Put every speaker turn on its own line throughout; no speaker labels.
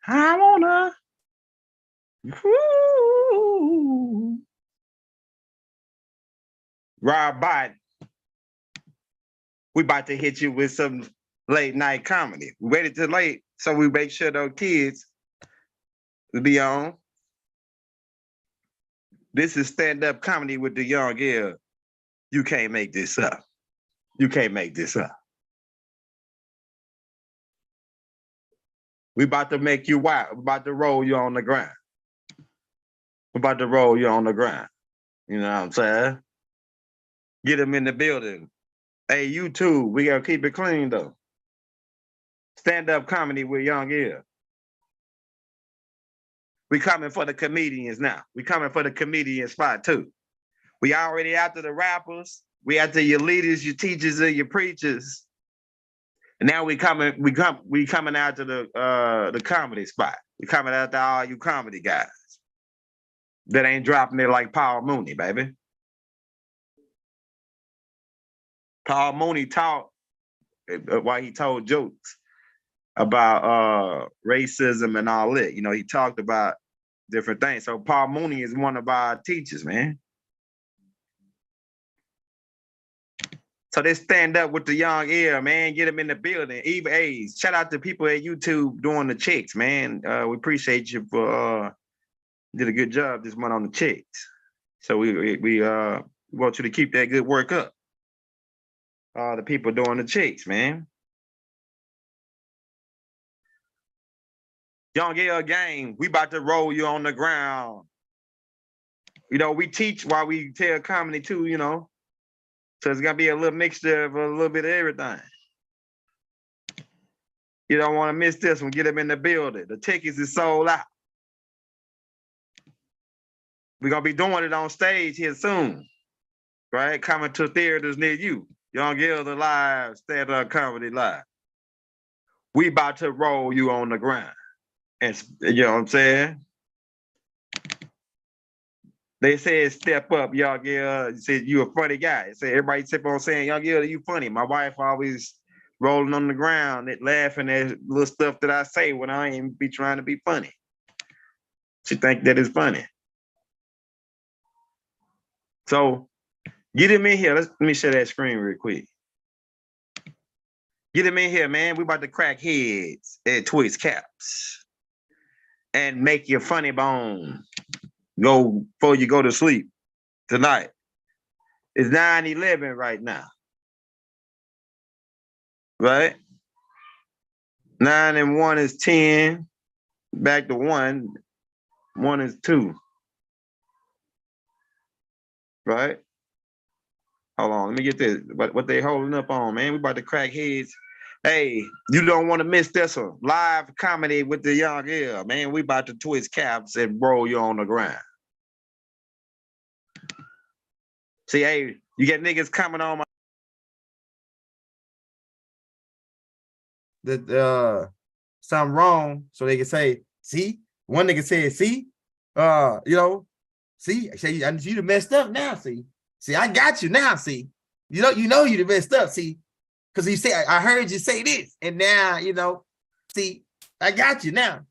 I wanna. Ooh. Rob Biden, we about to hit you with some late night comedy. We waited till late so we make sure those kids will be on. This is stand-up comedy with the young L. You can't make this up. You can't make this up. We about to make you wild. We about to roll you on the ground. We about to roll you on the ground. You know what I'm saying? Get them in the building. Hey, YouTube, we gotta keep it clean though. Stand-up comedy with young L. We coming for the comedians now. We coming for the comedian spot too. We already after the rappers. We after your leaders, your teachers, and your preachers. And now we coming out to the comedy spot. We coming after all you comedy guys that ain't dropping it like Paul Mooney, baby. Paul Mooney talked while he told jokes about racism and all that. You know, he talked about different things. So Paul Mooney is one of our teachers, man. So they stand up with the young L, man. Get them in the building. Eve A's. Shout out to people at YouTube doing the chicks, man. We appreciate you for did a good job this month on the chicks. So we want you to keep that good work up. The people doing the chicks, man. Young L gang, we about to roll you on the ground. You know, we teach while we tell comedy too, you know. So it's gonna be a little mixture of a little bit of everything. You don't want to miss this one. Get them in the building. The tickets is sold out. We're gonna be doing it on stage here soon, right? Coming to theaters near you. Young L the live stand-up comedy live. We about to roll you on the ground, and you know what I'm saying. They said, step up, Young L. Said, you a funny guy. Said, everybody kept on saying, Young L, you funny. My wife always rolling on the ground, laughing at little stuff that I say when I ain't be trying to be funny. She think that is funny. So get him in here. Let me share that screen real quick. Get him in here, man. We about to crack heads and twist caps and make your funny bone go before you go to sleep tonight. It's 9/11 right now. Right? 9 and 1 is 10. Back to 1. 1 is 2. Right? Hold on, let me get this. What they holding up on, man? We about to crack heads. Hey, you don't want to miss this one. Live comedy with the young L, man. We about to twist caps and roll you on the ground. See, hey, you get niggas coming on my that something wrong, so they can say, see, one nigga said, see, you know, see, I need you to messed up now, see, I got you now, see, you know you messed up, see, because you say, I heard you say this, and now, you know, see, I got you now.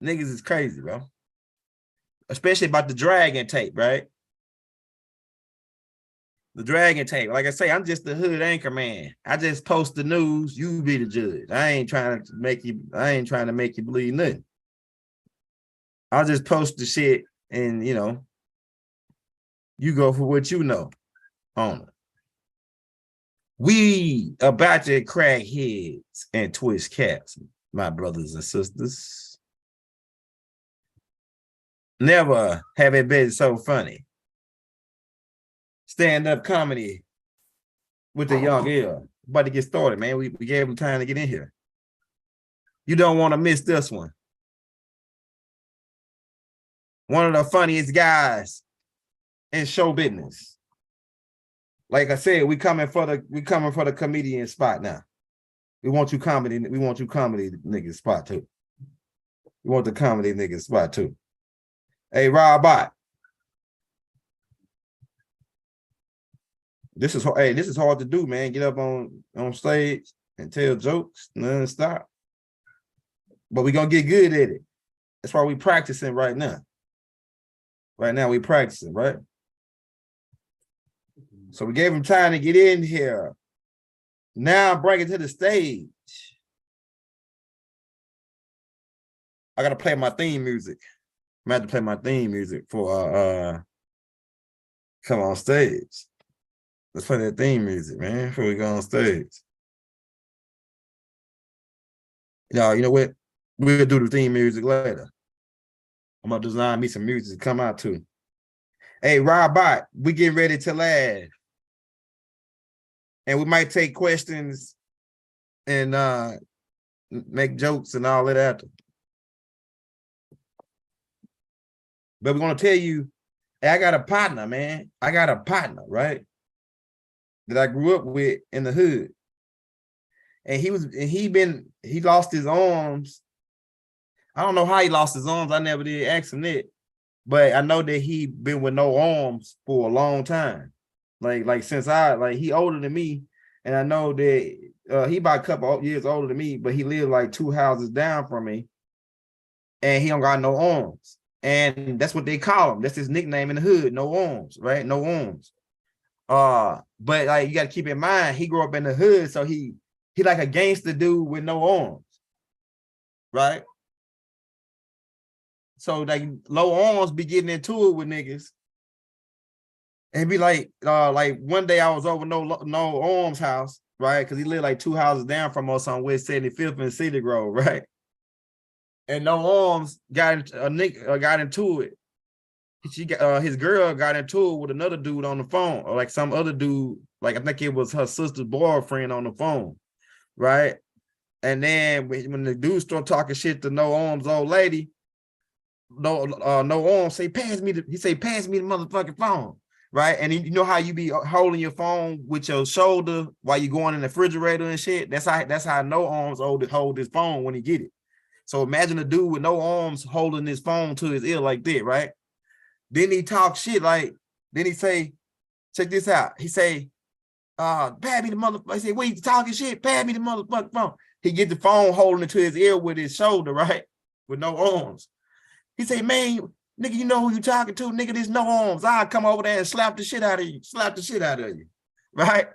Niggas is crazy, bro. Especially about the dragon tape, right? The dragon tape. Like I say, I'm just the hood anchor man. I just post the news. You be the judge. I ain't trying to make you believe nothing. I'll just post the shit and, you know, you go for what you know on it. We about to crack heads and twist caps, my brothers and sisters. Never have it been so funny. Stand-up comedy with the young L. About to get started, man. We gave them time to get in here. You don't want to miss this one. One of the funniest guys in show business. Like I said, we coming for the comedian spot now. We want you comedy nigga spot too. We want the comedy nigga spot too. Hey, Rob Bot. This is hard to do, man. Get up on stage and tell jokes non-stop. but we're gonna get good at it. That's why we practicing right now. Right now we practicing, right? So we gave him time to get in here. Now bring it to the stage. I gotta play my theme music. I'm gonna have to play my theme music for come on stage. Let's play that theme music, man, before we go on stage. You know what? We'll do the theme music later. I'm gonna design me some music to come out too. Hey, Robot, we getting ready to laugh. And we might take questions and make jokes and all of that. But we're gonna tell you, hey, I got a partner, man. I got a partner, right? That I grew up with in the hood. And he lost his arms. I don't know how he lost his arms. I never did ask him that. But I know that he been with no arms for a long time. Like since he older than me. And I know that he about a couple of years older than me, but he lived like 2 houses down from me. And he don't got no arms. And that's what they call him. That's his nickname in the hood, no arms, right? No arms. But like you got to keep in mind, he grew up in the hood, so he like a gangster dude with no arms, right? So like low arms be getting into it with niggas, and be like one day I was over no arms house, right? Because he lived like 2 houses down from us on West 75th and Cedar Grove, right? And no arms got into it. His girl got into it with another dude on the phone, or like some other dude, like I think it was her sister's boyfriend on the phone, right? And then when the dude started talking shit to no arms old lady, no arms say pass me the motherfucking phone, right? And you know how you be holding your phone with your shoulder while you're going in the refrigerator and shit. That's how no arms hold his phone when he get it. So imagine a dude with no arms holding his phone to his ear like that, right? Then he talk shit then he say, check this out. He say, pass me the motherfucker. I say, wait, you talking shit? Pass me the motherfucking phone. He get the phone holding it to his ear with his shoulder, right? With no arms. He say, man, nigga, you know who you talking to? Nigga, there's no arms. I'll come over there and slap the shit out of you. Right?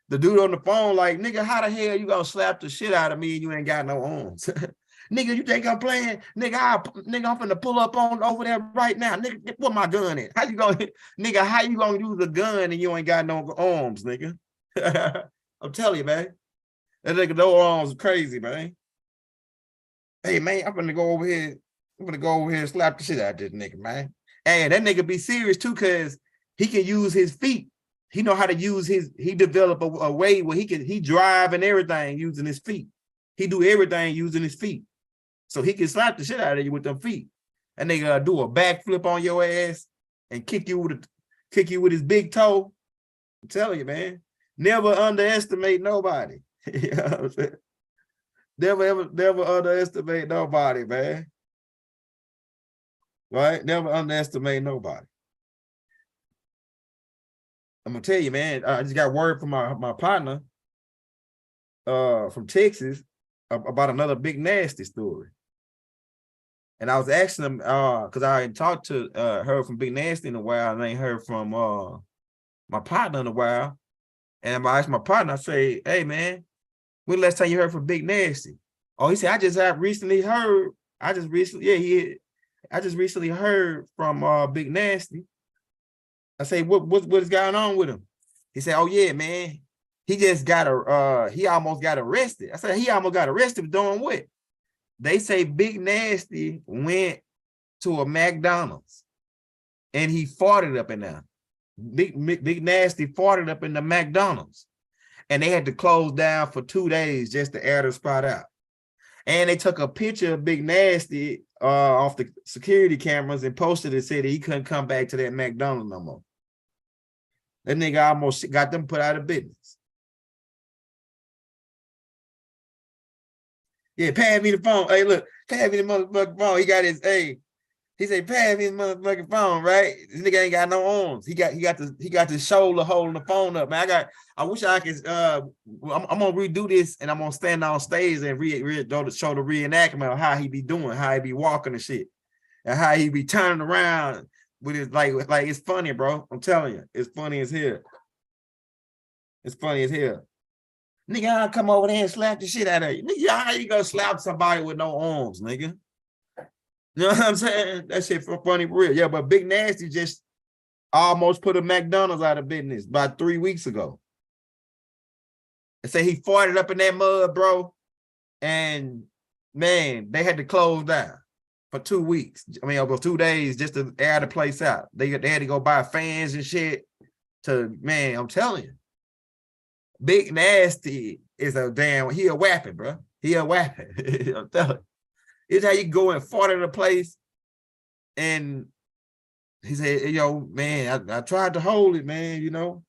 The dude on the phone like, nigga, how the hell you gonna slap the shit out of me and you ain't got no arms? Nigga, you think I'm playing? Nigga, I'm finna pull up on over there right now. Nigga, put my gun in. How you gonna use a gun and you ain't got no arms, nigga? I'm telling you, man. That nigga no arms is crazy, man. Hey, man, I'm gonna go over here and slap the shit out of this nigga, man. And that nigga be serious too, cause he can use his feet. He know how to use he developed a way where he drive and everything using his feet. He do everything using his feet. So he can slap the shit out of you with them feet. And they do a backflip on your ass and kick you with his big toe. I'm telling you, man. Never underestimate nobody. You know what I'm saying? Never underestimate nobody, man. Right? Never underestimate nobody. I'm gonna tell you, man. I just got word from my partner from Texas about another Big Nasty story. And I was asking him, because I hadn't talked to her from Big Nasty in a while, and I ain't heard from my partner in a while. And I asked my partner, I say, hey man, when last time you heard from Big Nasty? Oh, he said, I just recently heard from Big Nasty. I say, what is going on with him? He said, oh yeah, man. He just he almost got arrested. I said, he almost got arrested doing what? They say Big Nasty went to a McDonald's and he farted up in there. Big Nasty farted up in the McDonald's. And they had to close down for 2 days just to air the spot out. And they took a picture of Big Nasty off the security cameras and posted it, said that he couldn't come back to that McDonald's no more. That nigga almost got them put out of business. Yeah, pass me the phone. Hey, look, pass me the motherfucking phone. He got his, hey, He said, pass me his motherfucking phone, right? This nigga ain't got no arms. He got the shoulder holding the phone up. Man, I wish I could I'm gonna redo this and I'm gonna stand on stage and show the reenactment of how he be doing, how he be walking and shit. And how he be turning around with his like it's funny, bro. I'm telling you, it's funny as hell. It's funny as hell. Nigga, I'll come over there and slap the shit out of you. Nigga, how you gonna slap somebody with no arms, nigga? You know what I'm saying? That shit for funny for real. Yeah, but Big Nasty just almost put a McDonald's out of business about 3 weeks ago. They say he farted up in that mud, bro. And man, they had to close down for 2 weeks. I mean, over 2 days just to air the place out. They had to go buy fans and shit to, man, I'm telling you. Big Nasty is he a weapon, bro. He a weapon. I'm telling you. It's how you go and fart in a place. And he said, yo, man, I tried to hold it, man, you know.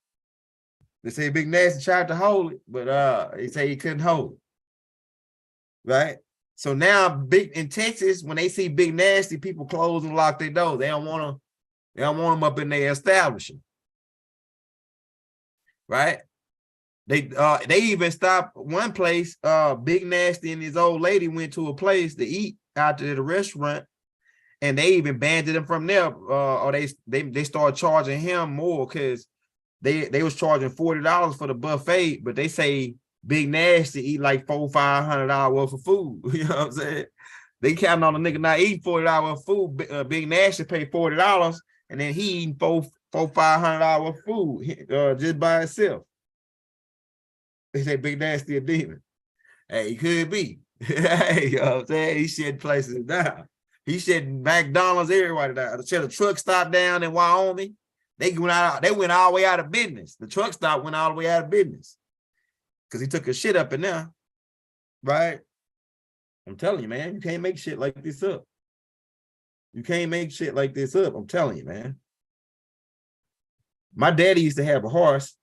They say Big Nasty tried to hold it, but he said he couldn't hold it. Right? So now in Texas, when they see Big Nasty, people close and lock their doors. They don't want them up in their establishment. Right? They even stopped one place. Big Nasty and his old lady went to a place to eat out at a restaurant, and they even banned him from there. Or they started charging him more because they was charging $40 for the buffet, but they say Big Nasty eat like $400-500 worth of food. You know what I'm saying? They counting on the nigga not eating $40 worth of food. Big Nasty paid $40, and then he eating $500 worth of food just by himself. They say Big Nasty a demon. Hey, he could be. Hey, you know what I'm saying? He shut places down. He shut McDonald's everywhere down. Shut a truck stop down in Wyoming. They went all the way out of business. The truck stop went all the way out of business because he took a shit up in there, right? I'm telling you, man, you can't make shit like this up. You can't make shit like this up. I'm telling you, man. My daddy used to have a horse.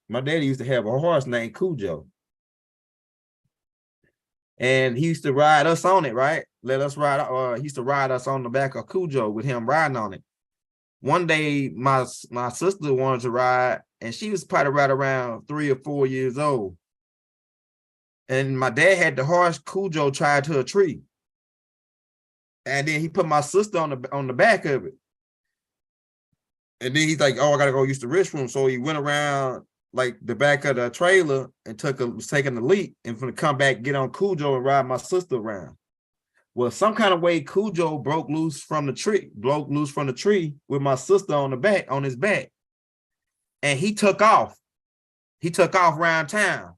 My daddy used to have a horse named Cujo. And he used to ride us on it, right? Let us ride. He used to ride us on the back of Cujo with him riding on it. One day, my sister wanted to ride, and she was probably right around 3 or 4 years old. And my dad had the horse Cujo tied to a tree. And then he put my sister on the back of it. And then he's like, oh, I got to go use the restroom. So he went around like the back of the trailer and was taking a leak and going to come back, get on Cujo and ride my sister around. Well, some kind of way Cujo broke loose from the tree with my sister on his back. And he took off. He took off around town.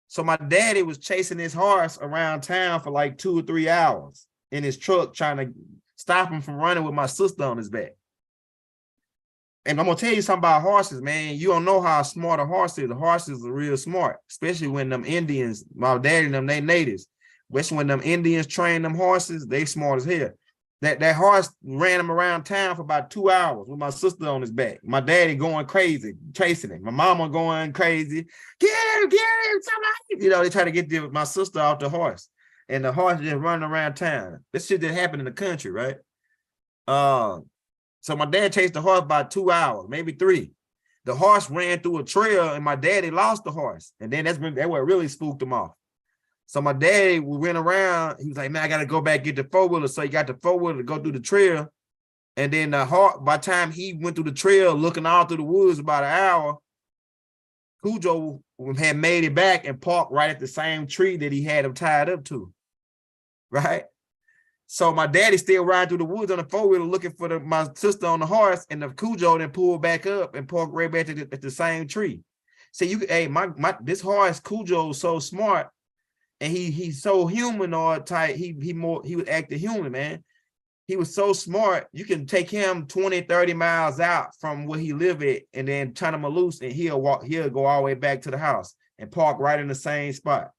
So my daddy was chasing his horse around town for like 2 or 3 hours in his truck, trying to stop him from running with my sister on his back. And I'm gonna tell you something about horses, man. You don't know how smart a horse is. The horses are real smart, especially when them Indians, my daddy and them, they natives. Especially when them Indians train them horses, they smart as hell. That horse ran him around town for about 2 hours with my sister on his back. My daddy going crazy, chasing him. My mama going crazy. Get him, somebody. You know, they try to get my sister off the horse. And the horse just running around town. This shit that happened in the country, right? So my dad chased the horse about 2 hours, maybe 3. The horse ran through a trail, and my daddy lost the horse. And then that what really spooked him off. So my daddy, we went around. He was like, man, I got to go back get the 4-wheeler. So he got the 4-wheeler to go through the trail. And then by the time he went through the trail, looking all through the woods about an hour, Cujo had made it back and parked right at the same tree that he had him tied up to. Right? So my daddy still riding through the woods on the 4-wheeler looking for my sister on the horse, and the Cujo then pulled back up and parked right back at the same tree. So this horse Cujo is so smart. And he's so humanoid type. He was acting human, man. He was so smart. You can take him 20, 30 miles out from where he live at and then turn him loose, and he'll go all the way back to the house and park right in the same spot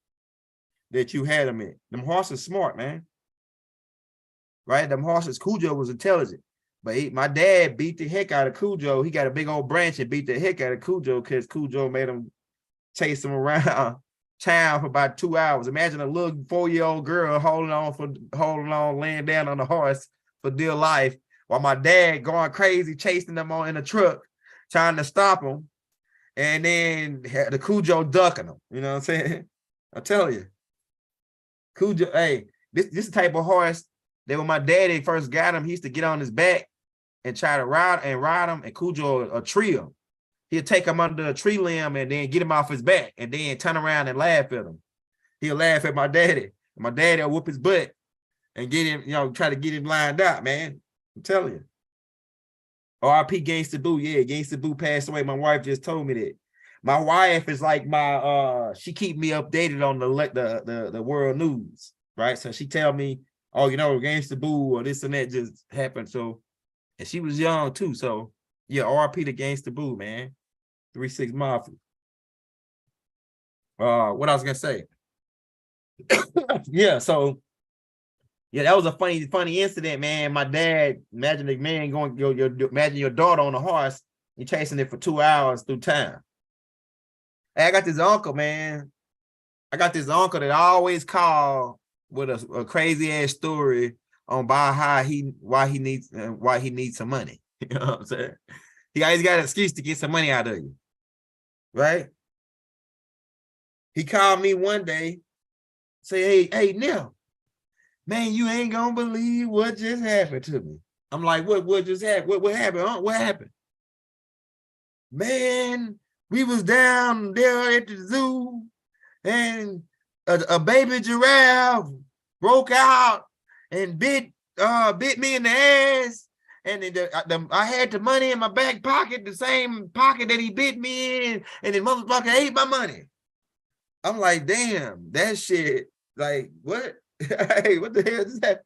that you had him in. Them horses smart, man. Right? Them horses, Cujo was intelligent. But my dad beat the heck out of Cujo. He got a big old branch and beat the heck out of Cujo because Cujo made him chase him around town for about 2 hours. Imagine a little 4-year-old girl holding on, laying down on the horse for dear life, while my dad going crazy, chasing them on in the truck, trying to stop them. And then the Cujo ducking them. You know what I'm saying? I tell you. Cujo, hey, this type of horse that when my daddy first got him, he used to get on his back and try to ride him, and Cujo a tree him. He'll take him under a tree limb and then get him off his back and then turn around and laugh at him. He'll laugh at my daddy. My daddy will whoop his butt and get him, try to get him lined up, man. I'm telling you. R.I.P. Gangsta Boo. Yeah, Gangsta Boo passed away. My wife just told me that. My wife is like she keep me updated on the world news, right? So she tell me, oh, Gangsta Boo or this and that just happened. So, and she was young too. So yeah, R.I.P. to Gangsta Boo, man. 3-6 Mafia. What I was gonna say. Yeah, so yeah, that was a funny incident, man. My dad, imagine a man imagine your daughter on a horse, you're chasing it for 2 hours through town. Hey, I got this uncle, man. I got this uncle that I always call with a crazy ass story on why he needs some money. You know what I'm saying? He always got an excuse to get some money out of you, right? He called me one day, say, hey, Neil, man, you ain't gonna believe what just happened to me. I'm like, what just happened? What happened? Huh? What happened? Man, we was down there at the zoo and a baby giraffe broke out and bit me in the ass. And I had the money in my back pocket, the same pocket that he bit me in, and the motherfucker ate my money. I'm like, damn, that shit, like, what? Hey, what the hell is that?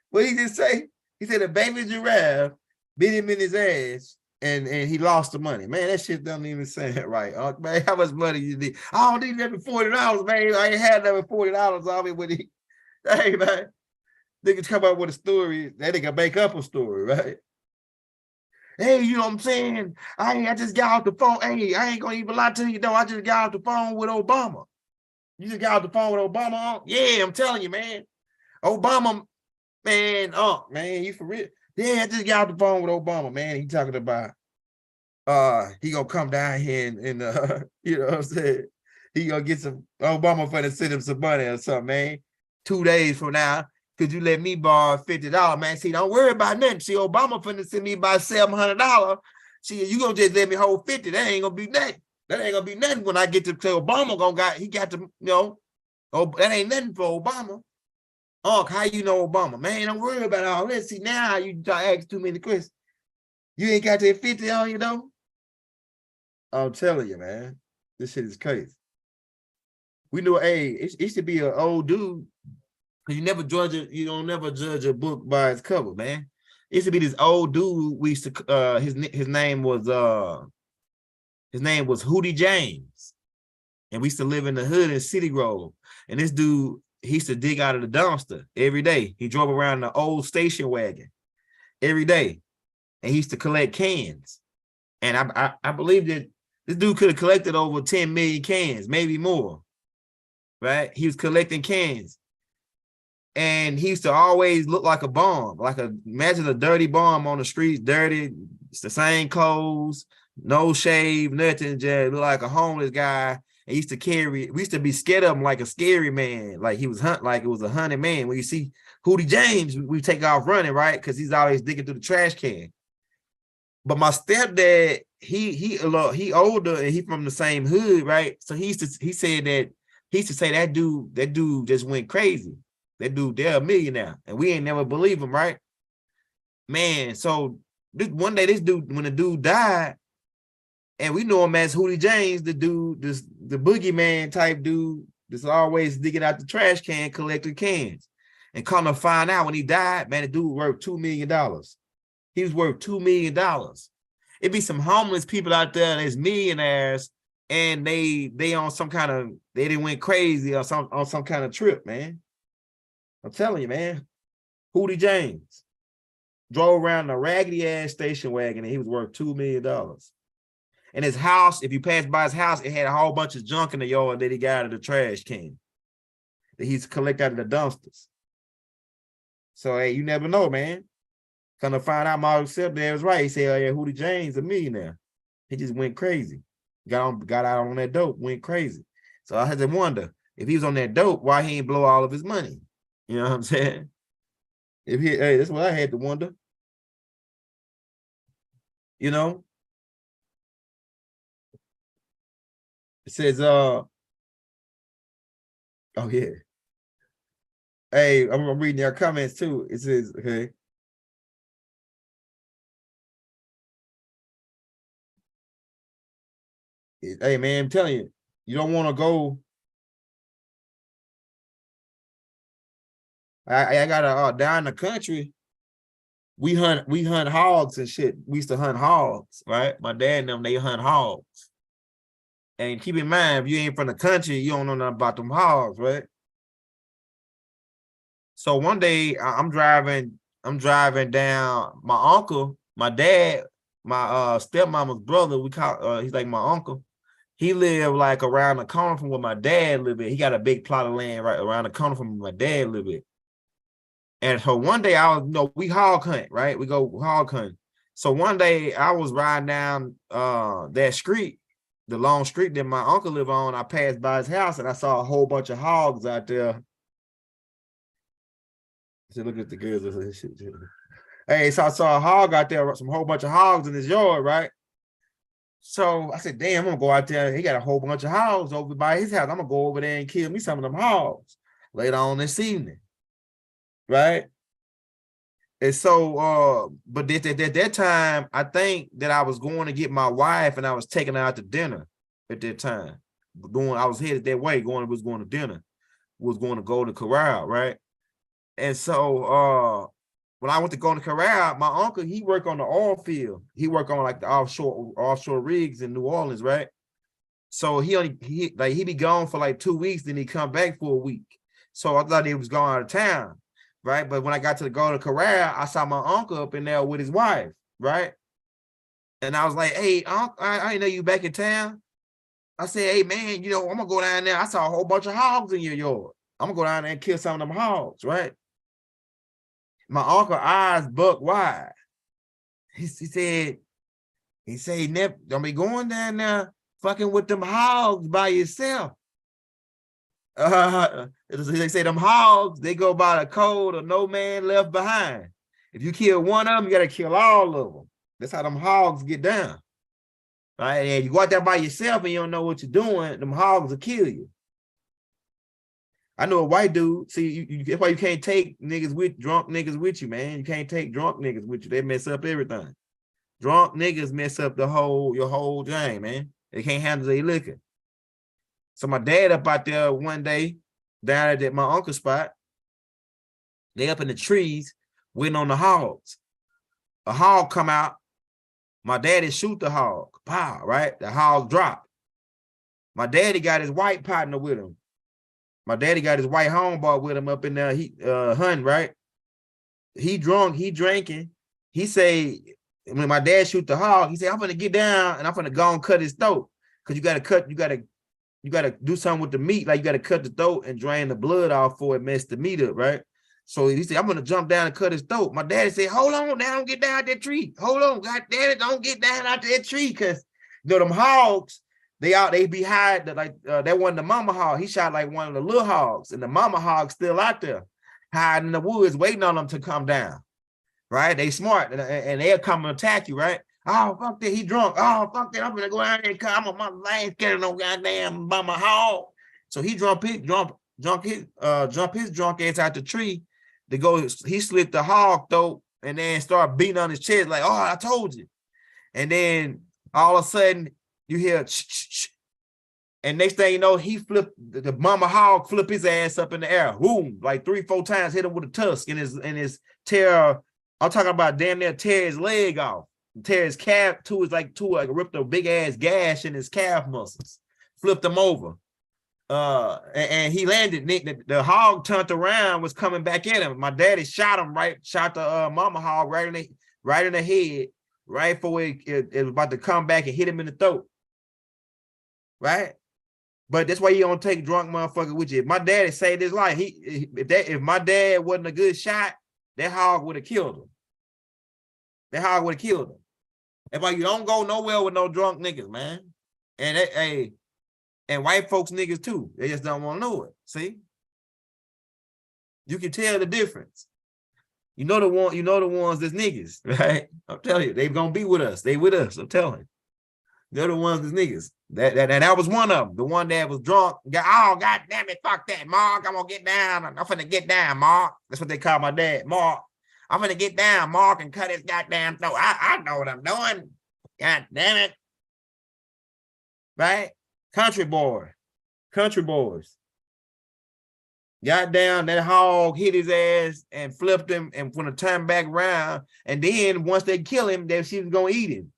What did he just say? He said a baby giraffe bit him in his ass and he lost the money. Man, that shit doesn't even sound right. Man, how much money you need? I don't need that for $40, man. I ain't had that for $40 on me when he, hey, man. Niggas come up with a story, that nigga make up a story, right? Hey, you know what I'm saying? I just got off the phone. Hey, I ain't gonna even lie to you, though. I just got off the phone with Obama. You just got off the phone with Obama? Yeah, I'm telling you, man. Obama, man, man, you for real? Yeah, I just got off the phone with Obama, man. He talking about he gonna come down here and you know what I'm saying? He gonna get some Obama finna send him some money or something, man. 2 days from now, could you let me borrow $50, man? See, don't worry about nothing. See, Obama finna send me about $700. See, you gonna just let me hold 50. That ain't gonna be nothing. That ain't gonna be nothing when I get to Obama he got to, that ain't nothing for Obama. How you know Obama? Man, don't worry about all this. See, now you ask too many questions. You ain't got that 50 on you, though? I'm telling you, man. This shit is crazy. We know, hey, it should be an old dude. Cause you don't never judge a book by its cover, man. It used to be this old dude. We used to his name was Hootie James. And we used to live in the hood in City Grove. And this dude, he used to dig out of the dumpster every day. He drove around the old station wagon every day. And he used to collect cans. And I believe that this dude could have collected over 10 million cans, maybe more. Right? He was collecting cans. And he used to always look like a bum, imagine a dirty bum on the streets, dirty, it's the same clothes, no shave, nothing, just look like a homeless guy. And we used to be scared of him like a scary man, like he was like it was a hunted man. When you see Hootie James, we take off running, right? Because he's always digging through the trash can. But my stepdad, he older and he from the same hood, right? So he used to say that dude just went crazy. That dude, they're a millionaire, and we ain't never believe him, right? Man, so one day when the dude died, and we know him as Hootie James, the dude, the boogeyman type dude that's always digging out the trash can, collecting cans. And come to find out when he died, man, the dude worth $2 million. He was worth $2 million. It'd be some homeless people out there that's millionaires, and they on some kind of, they didn't went crazy or on some kind of trip, man. I'm telling you, man. Hootie James drove around a raggedy ass station wagon and he was worth $2 million. And his house, if you pass by his house, it had a whole bunch of junk in the yard that he got out of the trash can that he's collect out of the dumpsters. So, hey, you never know, man. Kind of find out my stepdad was right. He said, "Oh yeah, Hootie James a millionaire." He just went crazy. Got out on that dope, went crazy. So I had to wonder if he was on that dope, why he ain't blow all of his money. You know what I'm saying? If he, hey, that's what I had to wonder. You know, it says, oh yeah. Hey, I'm reading your comments too. It says, okay. Hey man, I'm telling you, you don't want to go. I got down in the country. We hunt hogs and shit. We used to hunt hogs, right? My dad and them, they hunt hogs. And keep in mind, if you ain't from the country, you don't know nothing about them hogs, right? So one day I'm driving down. My uncle, my dad, my stepmama's brother, we call he's like my uncle. He lived like around the corner from where my dad lived at. He got a big plot of land right around the corner from where my dad lived at. And so one day I was, we hog hunt, right? We go hog hunt. So one day I was riding down that street, the long street that my uncle lived on. I passed by his house and I saw a whole bunch of hogs out there. So look at the girls. Hey, so I saw a hog out there, some whole bunch of hogs in his yard, right? So I said, damn, I'm gonna go out there. He got a whole bunch of hogs over by his house. I'm gonna go over there and kill me some of them hogs later on this evening. Right. And so but at that time, I think that I was going to get my wife and I was taking her out to dinner at that time. I was headed that way, going to dinner, was going to go to Corral, right? And so when I went to go to Corral, my uncle, he worked on the oil field. He worked on like the offshore rigs in New Orleans, right? So he be gone for like 2 weeks, then he come back for a week. So I thought he was going out of town, right? But when I got to go to Corral, I saw my uncle up in there with his wife, right? And I was like, "Hey, uncle, I didn't know you back in town." I said, "Hey man, I'm gonna go down there. I saw a whole bunch of hogs in your yard. I'm gonna go down there and kill some of them hogs, right?" My uncle eyes buck wide. He said, "Nep, don't be going down there fucking with them hogs by yourself." They say them hogs, they go by the code of no man left behind. If you kill one of them, you got to kill all of them. That's how them hogs get down. Right? And you go out there by yourself and you don't know what you're doing, them hogs will kill you. I know a white dude. See, that's why you can't take drunk niggas with you, man. You can't take drunk niggas with you. They mess up everything. Drunk niggas mess up your whole game, man. They can't handle their liquor. So my dad up out there one day, down at my uncle's spot, they up in the trees waiting on the hogs. A hog come out. My daddy shoot the hog. Pow, right? The hog drop. My daddy got his white partner with him. My daddy got his white homeboy with him up in there. He hunting, right? He drunk, he drinking. He say, when my dad shoot the hog, he said, "I'm gonna get down and I'm gonna go and cut his throat." Because you gotta do something with the meat. Like you gotta cut the throat and drain the blood off before it mess the meat up, right? So he said, "I'm gonna jump down and cut his throat." My daddy said, "Hold on, now don't get down out that tree. Hold on, god damn it, don't get down out that tree." Because them hogs, they be hide that wasn't the mama hog. He shot like one of the little hogs, and the mama hog still out there, hiding in the woods, waiting on them to come down. Right? They smart and they'll come and attack you, right? "Oh, fuck that, he drunk. Oh, fuck that, I'm gonna go out there and come on my lane, scared of no goddamn mama hog." So he jump his drunk ass out the tree to go. He slit the hog throat and then start beating on his chest like, "Oh, I told you." And then all of a sudden you hear and next thing you know, he flipped the mama hog, flip his ass up in the air, boom, like 3-4 times, hit him with a tusk in his tear. I'm talking about damn near tear his leg off, tear his calf ripped a big ass gash in his calf muscles, flipped him over. And he landed. The hog turned around, was coming back at him. My daddy shot the mama hog right in the head, right before it was about to come back and hit him in the throat. Right? But that's why you don't take drunk motherfucker with you. If my daddy saved his life, if my dad wasn't a good shot, that hog would have killed him. That hog would have killed him. That's why you don't go nowhere with no drunk niggas, man. And and white folks niggas too. They just don't want to know it. See? You can tell the difference. You know the ones that's niggas, right? I'm telling you, they gonna be with us. They with us. I'm telling you. They're the ones that's niggas. That was one of them. The one that was drunk. Oh, God damn it, fuck that, Mark. I'm gonna get down. I'm finna get down, Mark. That's what they call my dad, Mark. I'm finna get down, Mark, and cut his goddamn throat. I know what I'm doing. God damn it. Right? Country boys. Got down, that hog hit his ass and flipped him and when to turn back around. And then once they kill him, then she was gonna eat him.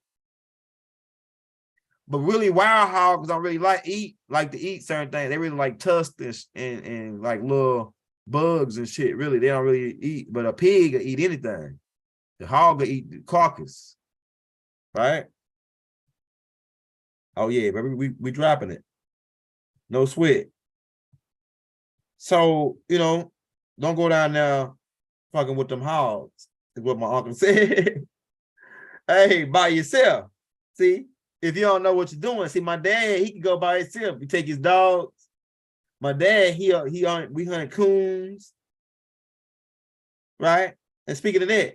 But really, wild hogs don't really like to eat certain things. They really like tusks and like little bugs and shit. Really, they don't really eat. But a pig will eat anything. The hog will eat the carcass, right? Oh yeah, baby, we dropping it. No sweat. So don't go down there fucking with them hogs. Is what my uncle said. Hey, by yourself. See. If you don't know what you're doing, see, my dad, he can go by himself. He take his dogs. My dad, we hunt coons, right? And speaking of that,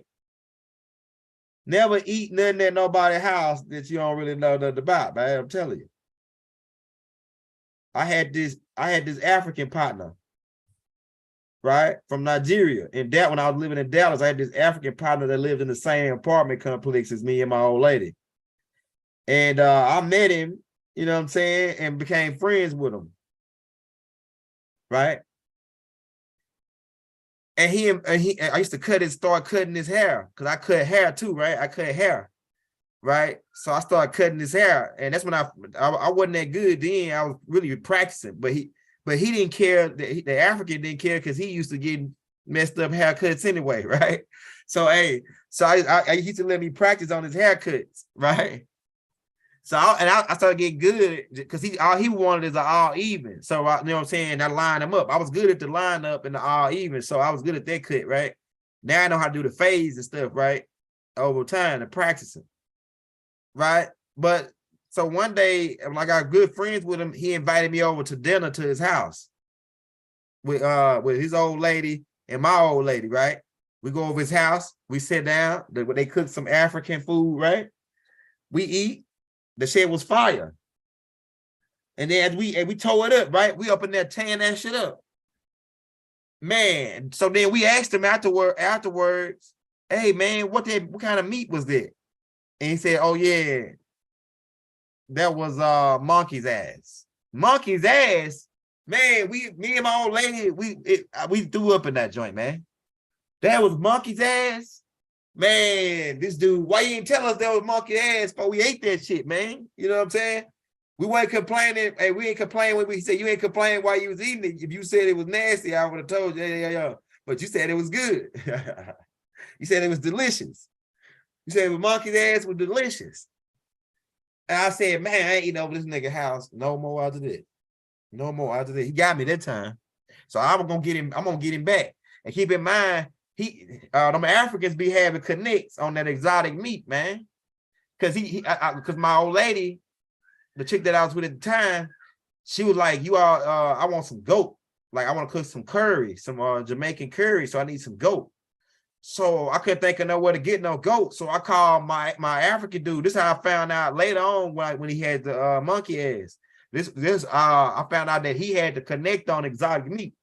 never eat nothing at nobody's house that you don't really know nothing about, man. I'm telling you. I had this African partner, right, from Nigeria. And that when I was living in Dallas, I had this African partner that lived in the same apartment complex as me and my old lady. And I met him, you know what I'm saying, and became friends with him. Right? And I used to start cutting his hair, because I cut hair too, right? I cut hair, right? So I started cutting his hair. And that's when I wasn't that good then. I was really practicing, but he didn't care. The African didn't care because he used to get messed up haircuts anyway, right? So I used to let me practice on his haircuts, right? So I started getting good because all he wanted is an all even. So you know what I'm saying? I lined him up. I was good at the lineup and the all even. So I was good at that cut, right? Now I know how to do the fades and stuff, right? Over time and practicing. Right? But so one day, when I got good friends with him, he invited me over to dinner to his house with his old lady and my old lady, right? We go over his house, we sit down, they cook some African food, right? We eat. The shit was fire. And then as we tore it up, right? We up in there tearing that shit up. Man, so then we asked him afterwards, hey man, what kind of meat was that? And he said, oh yeah, that was monkey's ass. Monkey's ass, man, me and my old lady, we threw up in that joint, man. That was monkey's ass. Man, this dude, why you didn't tell us that was monkey ass, but we ate that shit, man? You know what I'm saying? We weren't complaining. Hey, we ain't complaining when we said you ain't complaining while you was eating it. If you said it was nasty, I would have told you, yeah. But you said it was good. You said it was delicious. You said the monkey's ass was delicious. And I said, man, I ain't eating over this nigga house no more after that. No more after that. He got me that time. So I'm gonna get him back. And keep in mind, them Africans be having connects on that exotic meat, man. Because my old lady, the chick that I was with at the time, she was like, I want some goat. Like, I want to cook some curry, some Jamaican curry. So I need some goat. So I couldn't think of nowhere to get no goat. So I called my African dude. This is how I found out later on when he had the monkey ass. I found out that he had to connect on exotic meat.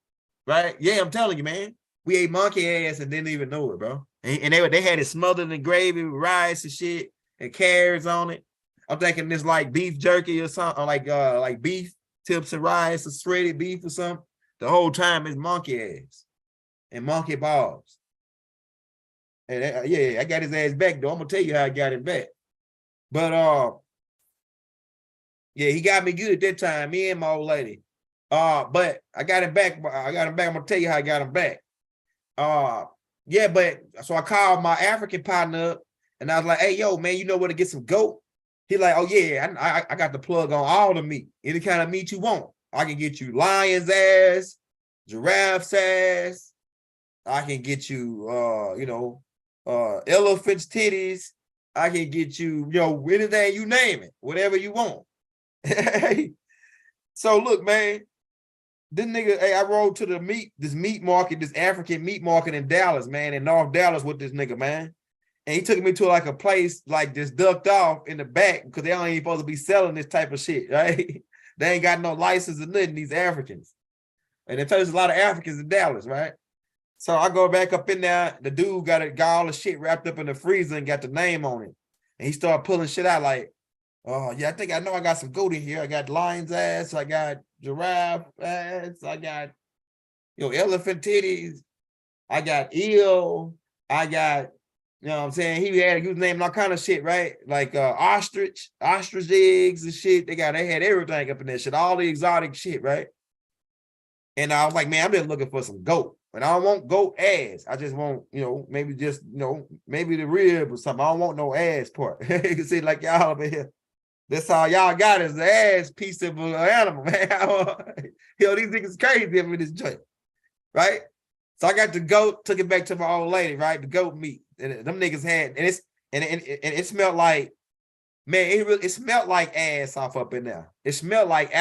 Right? Yeah, I'm telling you, man. We ate monkey ass and didn't even know it, bro. And they had it smothered in gravy with rice and shit and carrots on it. I'm thinking this like beef jerky or something, like beef tips and rice or shredded beef or something. The whole time it's monkey ass and monkey balls. And I got his ass back though. I'm gonna tell you how I got him back. But yeah, he got me good at that time, me and my old lady. But I got him back. I'm gonna tell you how I got him back. Yeah, but so I called my African partner up and I was like, hey, yo, man, you know where to get some goat? He like, oh yeah, I got the plug on all the meat. Any kind of meat you want. I can get you lion's ass, giraffe's ass. I can get you, elephant's titties. I can get you, anything you name it, whatever you want. So look, man, this nigga, hey, I rode to this meat market, this African meat market in Dallas, man, in North Dallas with this nigga, man. And he took me to like a place like this ducked off in the back because they ain't supposed to be selling this type of shit, right? They ain't got no license or nothing, these Africans. And they tell us a lot of Africans in Dallas, right? So I go back up in there. The dude got all the shit wrapped up in the freezer and got the name on it. And he started pulling shit out like, oh, yeah, I know I got some goat in here. I got lion's ass. I got giraffe ass. I got, elephant titties. I got eel. I got, what I'm saying? He was naming all kind of shit, right? Like ostrich eggs and shit. They had everything up in that shit, all the exotic shit, right? And I was like, man, I'm just looking for some goat. And I don't want goat ass. I just want, maybe just, maybe the rib or something. I don't want no ass part. You can see like y'all over here. That's all y'all got is the ass piece of an animal, man. These niggas crazy up in this joint, right? So I got the goat, took it back to my old lady, right? The goat meat. And them niggas had, and it smelled like, man, it smelled like ass off up in there. It smelled like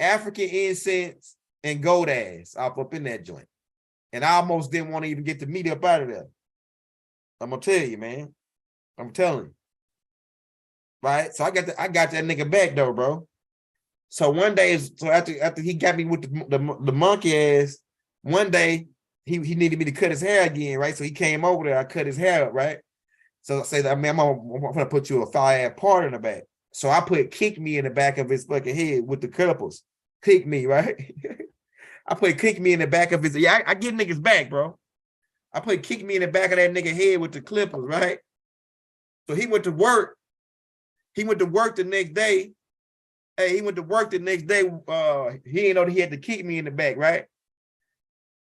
African incense and goat ass up in that joint. And I almost didn't want to even get the meat up out of there. I'm gonna tell you, man. I'm telling you. Right? So I got that nigga back though, bro. So one day, after he got me with the monkey ass, one day he needed me to cut his hair again, right? So he came over there, I cut his hair up, right? So I said, I'm gonna put you a fire part in the back. So I put kick me in the back of his fucking head with the clippers. Kick me, right? I put kick me in the back of his, I get niggas back, bro. I put kick me in the back of that nigga head with the clippers, right? So he went to work. He went to work the next day. Hey, he went to work the next day. He didn't know that he had to kick me in the back, right?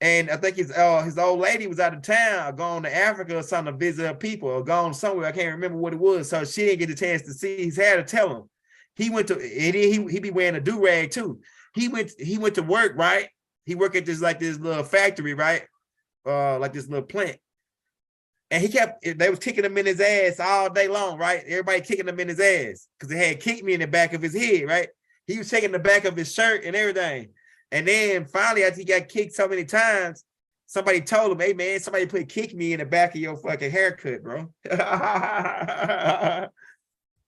And I think his old lady was out of town, gone to Africa or something to visit her people, or gone somewhere. I can't remember what it was. So she didn't get the chance to see his hair to tell him. He went to, and he be wearing a do-rag too. He went to work, right? He worked at this little factory, right? Like this little plant. And they was kicking him in his ass all day long, right? Everybody kicking him in his ass because they had kicked me in the back of his head, right? He was taking the back of his shirt and everything. And then finally, after he got kicked so many times, somebody told him, hey, man, somebody put kick me in the back of your fucking haircut, bro. Hey,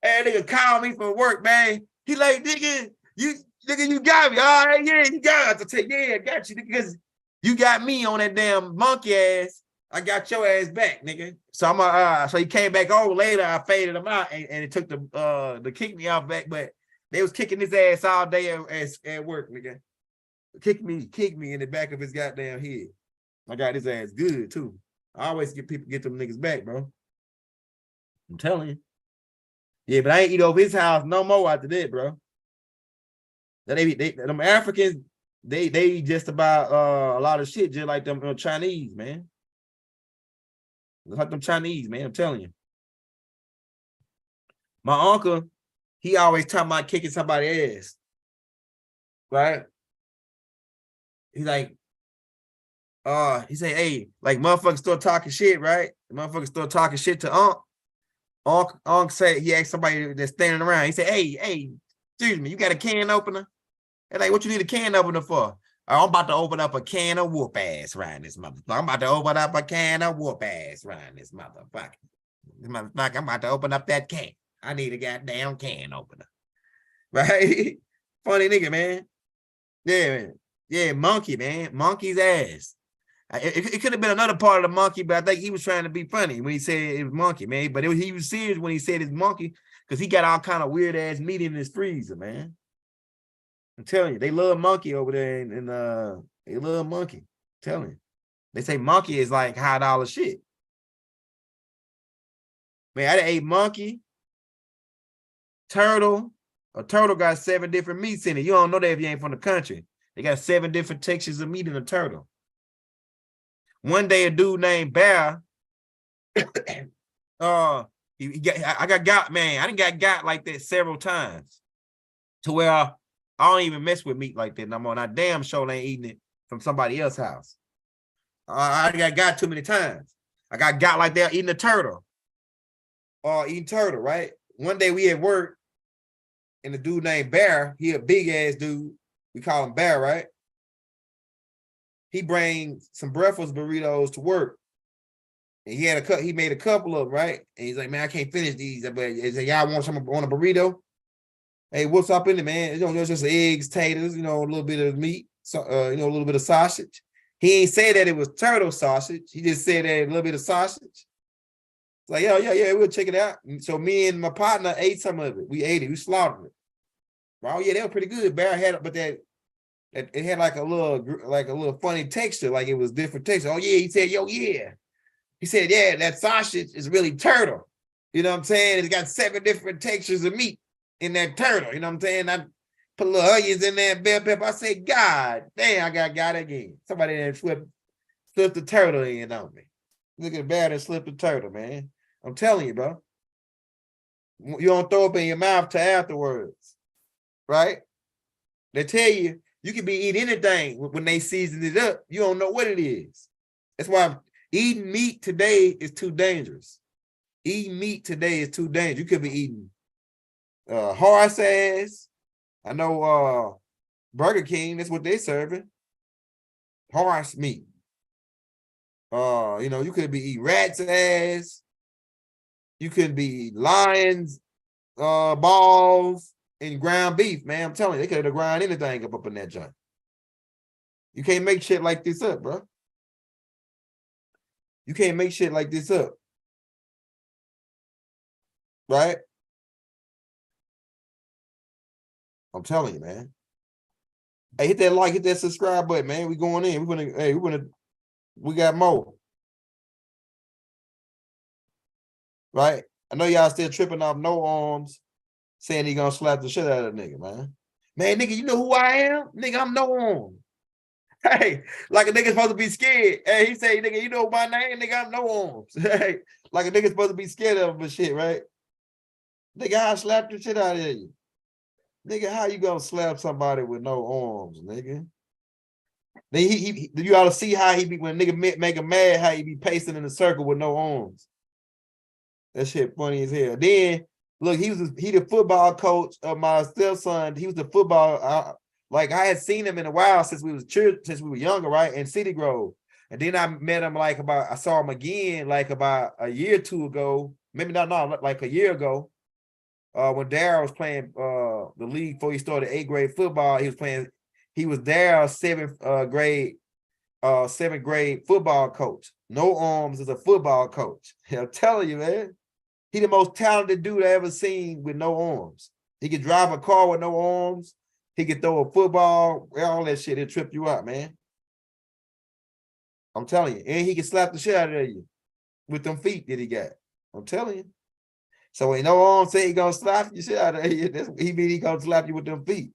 nigga called me from work, man. He like, nigga, you got me. All right, yeah, you got me. I said, yeah, I got you, because you got me on that damn monkey ass. I got your ass back, nigga. So so he came back over later. I faded him out, and it took the kick me off back, but they was kicking his ass all day at work, nigga. Kick me in the back of his goddamn head. I got his ass good too. I always get them niggas back, bro. I'm telling you. Yeah, but I ain't eat over his house no more after that, bro. Them Africans, they just about a lot of shit, just like them Chinese, man. Like them Chinese, man. I'm telling you. My uncle, he always talking about kicking somebody's ass, right? He's like, he say, hey, like motherfuckers start talking shit, right? The motherfuckers start talking shit to Unc. Unc said, he asked somebody that's standing around. He said, hey, excuse me, you got a can opener? And like, what you need a can opener for? I'm about to open up a can of whoop ass around this motherfucker. I'm about to open up a can of whoop ass around this motherfucker. I'm about to open up that can. I need a goddamn can opener. Right? Funny nigga, man. Yeah, man. Yeah, monkey, man. Monkey's ass. It could have been another part of the monkey, but I think he was trying to be funny when he said it was monkey, man. But he was serious when he said it's monkey, because he got all kind of weird ass meat in his freezer, man. I'm telling you, they love monkey over there, and they love monkey. I'm telling you. They say monkey is like $1 shit. Man, I ate monkey, turtle. A turtle got 7 different meats in it. You don't know that if you ain't from the country. They got 7 different textures of meat in a turtle. One day, a dude named Bear, I didn't got like that several times, to where I don't even mess with meat like that no more. And I damn sure ain't eating it from somebody else's house. I got too many times. I got like that eating a turtle. Eating turtle, right? One day we at work, and the dude named Bear, he a big ass dude. We call him Bear, right? He brings some breakfast burritos to work. And he made a couple of them, right? And he's like, man, I can't finish these. But he's like, y'all want a burrito? Hey, what's up in it, man? There's just eggs, taters, a little bit of meat, so a little bit of sausage. He ain't say that it was turtle sausage. He just said that a little bit of sausage. It's like, yeah, we'll check it out. And so me and my partner ate some of it. We ate it. We slaughtered it. Oh yeah, they were pretty good. Bear had it, but that it had like a little funny texture, like it was different texture. Oh yeah, he said, yeah. He said, yeah, that sausage is really turtle. You know what I'm saying? It's got 7 different textures of meat in that turtle. You know what I'm saying? I put a little onions in there, bell pepper. I said, God damn, I got it again. Somebody there slipped the turtle in on me. Look at the Bear that slipped the turtle, man. I'm telling you, bro. You don't throw up in your mouth till afterwards, right? They tell you can be eating anything when they season it up. You don't know what it is. That's why eating meat today is too dangerous. Eating meat today is too dangerous. You could be eating horse ass. I know Burger King, that's what they serving. Horse meat. You could be eating rat's ass. You could be lions, balls, and ground beef, man. I'm telling you, they could have ground anything up in that joint. You can't make shit like this up, bro. You can't make shit like this up. Right? I'm telling you, man. Hey, hit that like, hit that subscribe button, man. We going in. We got more. Right? I know y'all still tripping off No Arms, saying he gonna slap the shit out of the nigga, man. Man, nigga, you know who I am? Nigga, I'm No Arms. Hey, like a nigga supposed to be scared. Hey, he say, nigga, you know my name? Nigga, I'm No Arms. Hey, like a nigga supposed to be scared of him and shit, right? Nigga, I slapped the shit out of you. Nigga, how you gonna slap somebody with no arms, nigga? Then you ought to see how he be when nigga make him mad, how he be pacing in a circle with no arms. That shit funny as hell. Then look, he the football coach of my stepson. He was the football. Like I had seen him in a while since we were younger, right? In City Grove. And then I met him I saw him again like about a year or two ago, maybe not like a year ago. When Darryl was playing the league before he started 8th grade football, he was Darryl's 7th grade football coach. No Arms is a football coach. I'm telling you, man. He the most talented dude I ever seen with no arms. He could drive a car with no arms. He could throw a football, all that shit. It'll trip you out, man. I'm telling you. And he can slap the shit out of you with them feet that he got. I'm telling you. So when No Arms say he gonna slap you shit out of you, he mean he gonna slap you with them feet.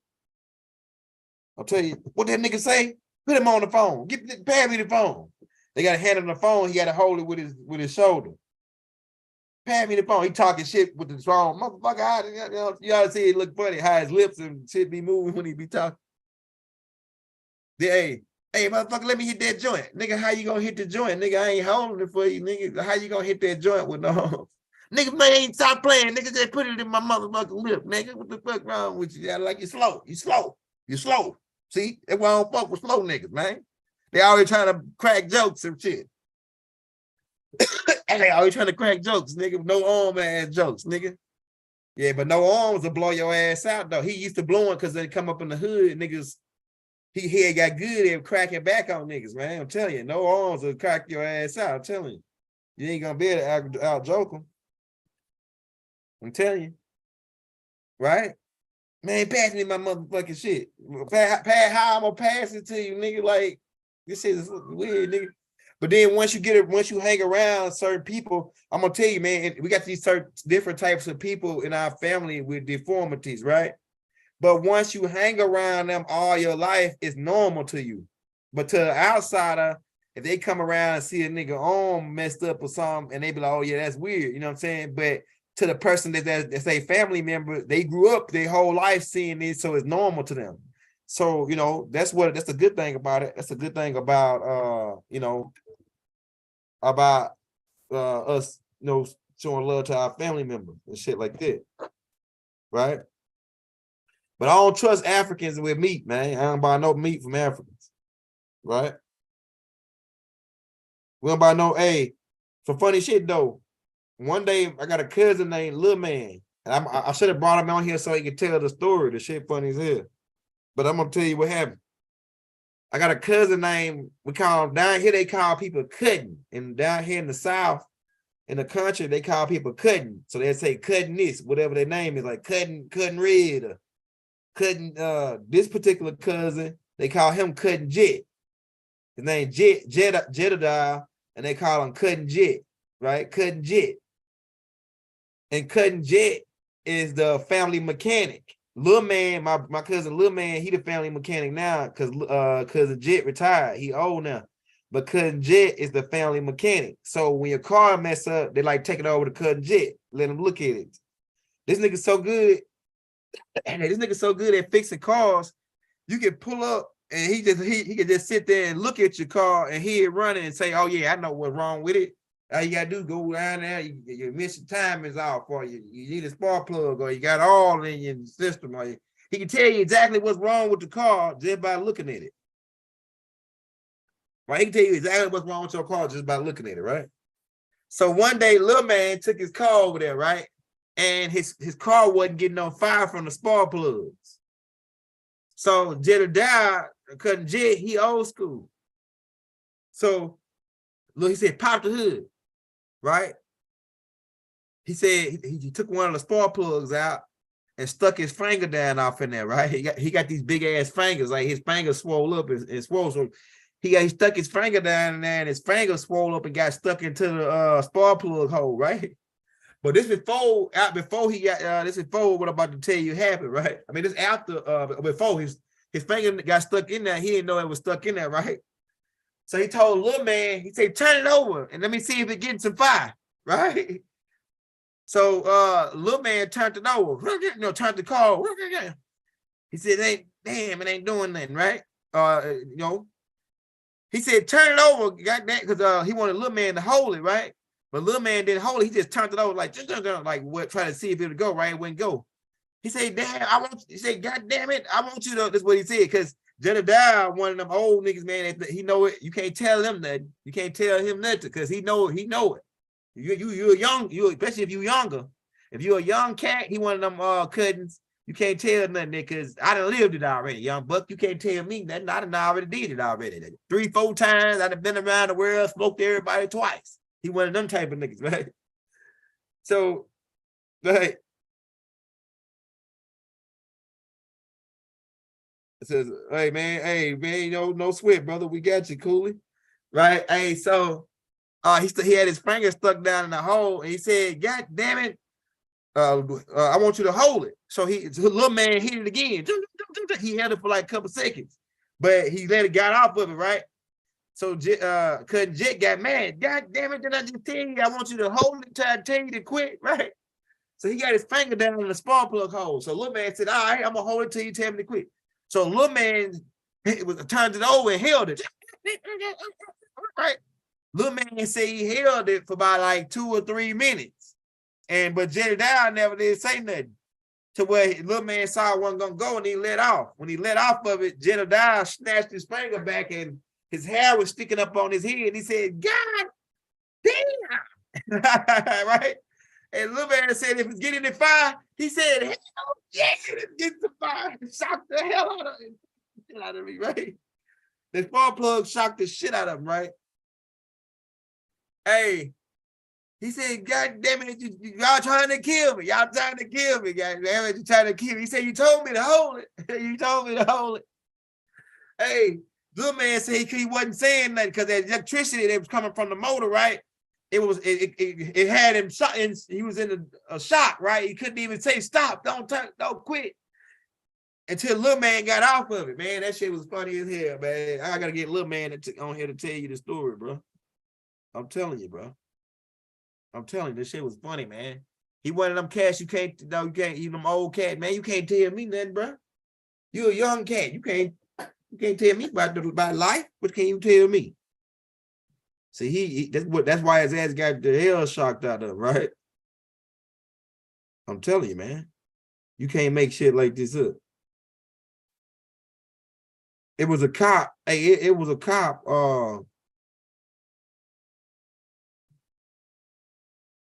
I'll tell you, what that nigga say? Put him on the phone. Pass me the phone. They got a hand on the phone. He got to hold it with his shoulder. Pass me the phone. He talking shit with the phone. Motherfucker, you ought to see it look funny, how his lips and shit be moving when he be talking. Hey, motherfucker, let me hit that joint. Nigga, how you gonna hit the joint? Nigga, I ain't holding it for you, nigga. How you gonna hit that joint with no? Nigga, man, ain't stop playing. Nigga, just put it in my motherfucking lip, nigga. What the fuck wrong with you? Like you slow. You slow. See? That's why I don't fuck with slow niggas, man. They always trying to crack jokes and shit. And they always trying to crack jokes, nigga. No arm ass jokes, nigga. Yeah, but No Arms will blow your ass out, though. He used to blow it because they come up in the hood, niggas. He had got good at cracking back on niggas, man. I'm telling you, No Arms will crack your ass out. I'm telling you. You ain't gonna be able to out joke him. I'm telling you. Right? Man, pass me my motherfucking shit. How I'm gonna pass it to you, nigga? Like, this shit is weird, nigga. But then once you hang around certain people, I'm gonna tell you, man, we got these certain different types of people in our family with deformities, right? But once you hang around them all your life, it's normal to you. But to the outsider, if they come around and see a nigga arm messed up or something, and they be like, oh yeah, that's weird, you know what I'm saying? But to the person that's a family member, they grew up their whole life seeing this, so it's normal to them. So, that's the good thing about it. That's a good thing about about us, showing love to our family members and shit like that. Right. But I don't trust Africans with meat, man. I don't buy no meat from Africans. Right. We don't buy no, hey, some funny shit though. One day I got a cousin named Lil Man. And I should have brought him on here so he could tell the story. The shit funny as hell. But I'm gonna tell you what happened. I got a cousin named, we call him, down here they call people cutting. And down here in the South, in the country, they call people cutting. So they say cutting this, whatever their name is, like cutting red, or cutting this particular cousin, they call him Cutting Jet. His name Jedediah, and they call him Cutting Jet, right? Cutting Jet. And Cutting Jet is the family mechanic. Lil Man, my cousin Lil Man, he the family mechanic now because cousin Jet retired. He old now. But Cousin Jet is the family mechanic. So when your car mess up, they like take it over to Cousin Jet, let him look at it. This nigga's so good. And this nigga's so good at fixing cars. You can pull up and he can just sit there and look at your car and hear it running and say, "Oh yeah, I know what's wrong with it." All you gotta do is go down there. Your mission time is off, or you need a spark plug, or you got all in your system. Or he can tell you exactly what's wrong with the car just by looking at it. Right? He can tell you exactly what's wrong with your car just by looking at it, right? So one day, Lil Man took his car over there, right? And his car wasn't getting on fire from the spark plugs. So Jedediah, Cutting Jet, he old school. So look, he said, pop the hood, right? He said he took one of the spark plugs out and stuck his finger down off in there, right? He got these big ass fingers, like his fingers swole up and swole. So he stuck his finger down in there and his finger swole up and got stuck into the spark plug hole, right? But this before he got this before what I'm about to tell you happened, right? I mean, this after before his finger got stuck in there, he didn't know it was stuck in there, right? So he told Lil Man, he said, turn it over and let me see if it getting some fire, right? So Lil Man turned it over, turned the car. He said, it ain't doing nothing, right? He said, turn it over, goddamn, because he wanted Lil Man to hold it, right? But Lil Man didn't hold it. He just turned it over like what, trying to see if it would go, right? It wouldn't go. He said, he said, God damn it, I want you to, that's what he said, because Jedediah, one of them old niggas, man, he know it. You can't tell him nothing. You can't tell him nothing because he know it. You're young, especially if you're younger. If you're a young cat, he one of them cuttings. You can't tell nothing because I done lived it already, young buck. You can't tell me nothing. I done already did it already. 3-4 times. I done been around the world, smoked everybody twice. He one of them type of niggas, right? So, right. It says, hey man, no sweat, brother. We got you, Cooley. Right? Hey, so he had his finger stuck down in the hole, and he said, God damn it, I want you to hold it. So Lil Man hit it again. He held it for like a couple seconds, but he got off of it, right? So Cutting Jet got mad. God damn it, did I just tell you I want you to hold it till I tell you to quit, right? So he got his finger down in the spark plug hole. So Lil Man said, all right, I'm gonna hold it till you tell me to quit. So Lil Man turned it over and held it. Right? Lil Man said he held it for about like 2 or 3 minutes. But Jedediah never did say nothing. To where Lil Man saw it wasn't gonna go and he let off. When he let off of it, Jedediah snatched his finger back and his hair was sticking up on his head. He said, God damn. Right? And Lil Man said, if it's getting the fire, he said, hell yeah, it's getting the fire. Shocked the hell out of me, right? The spark plug shocked the shit out of him, right? Hey, he said, God damn it, y'all trying to kill me. Y'all trying to kill me, God damn it, you trying to kill me. He said, you told me to hold it. You told me to hold it. Hey, Lil Man said he wasn't saying that because the electricity that was coming from the motor, right? It had him shot, and he was in a shock, right? He couldn't even say stop, don't quit until Lil Man got off of it, man. That shit was funny as hell, man. I gotta get Lil Man on here to tell you the story, bro. I'm telling you, bro. I'm telling you, this shit was funny, man. He one of them cats you can't, even them old cat, man. You can't tell me nothing, bro. You a young cat. You can't tell me about life. What can you tell me? See, that's why his ass got the hell shocked out of him, right? I'm telling you, man. You can't make shit like this up. It was a cop. Hey, it was a cop. Oh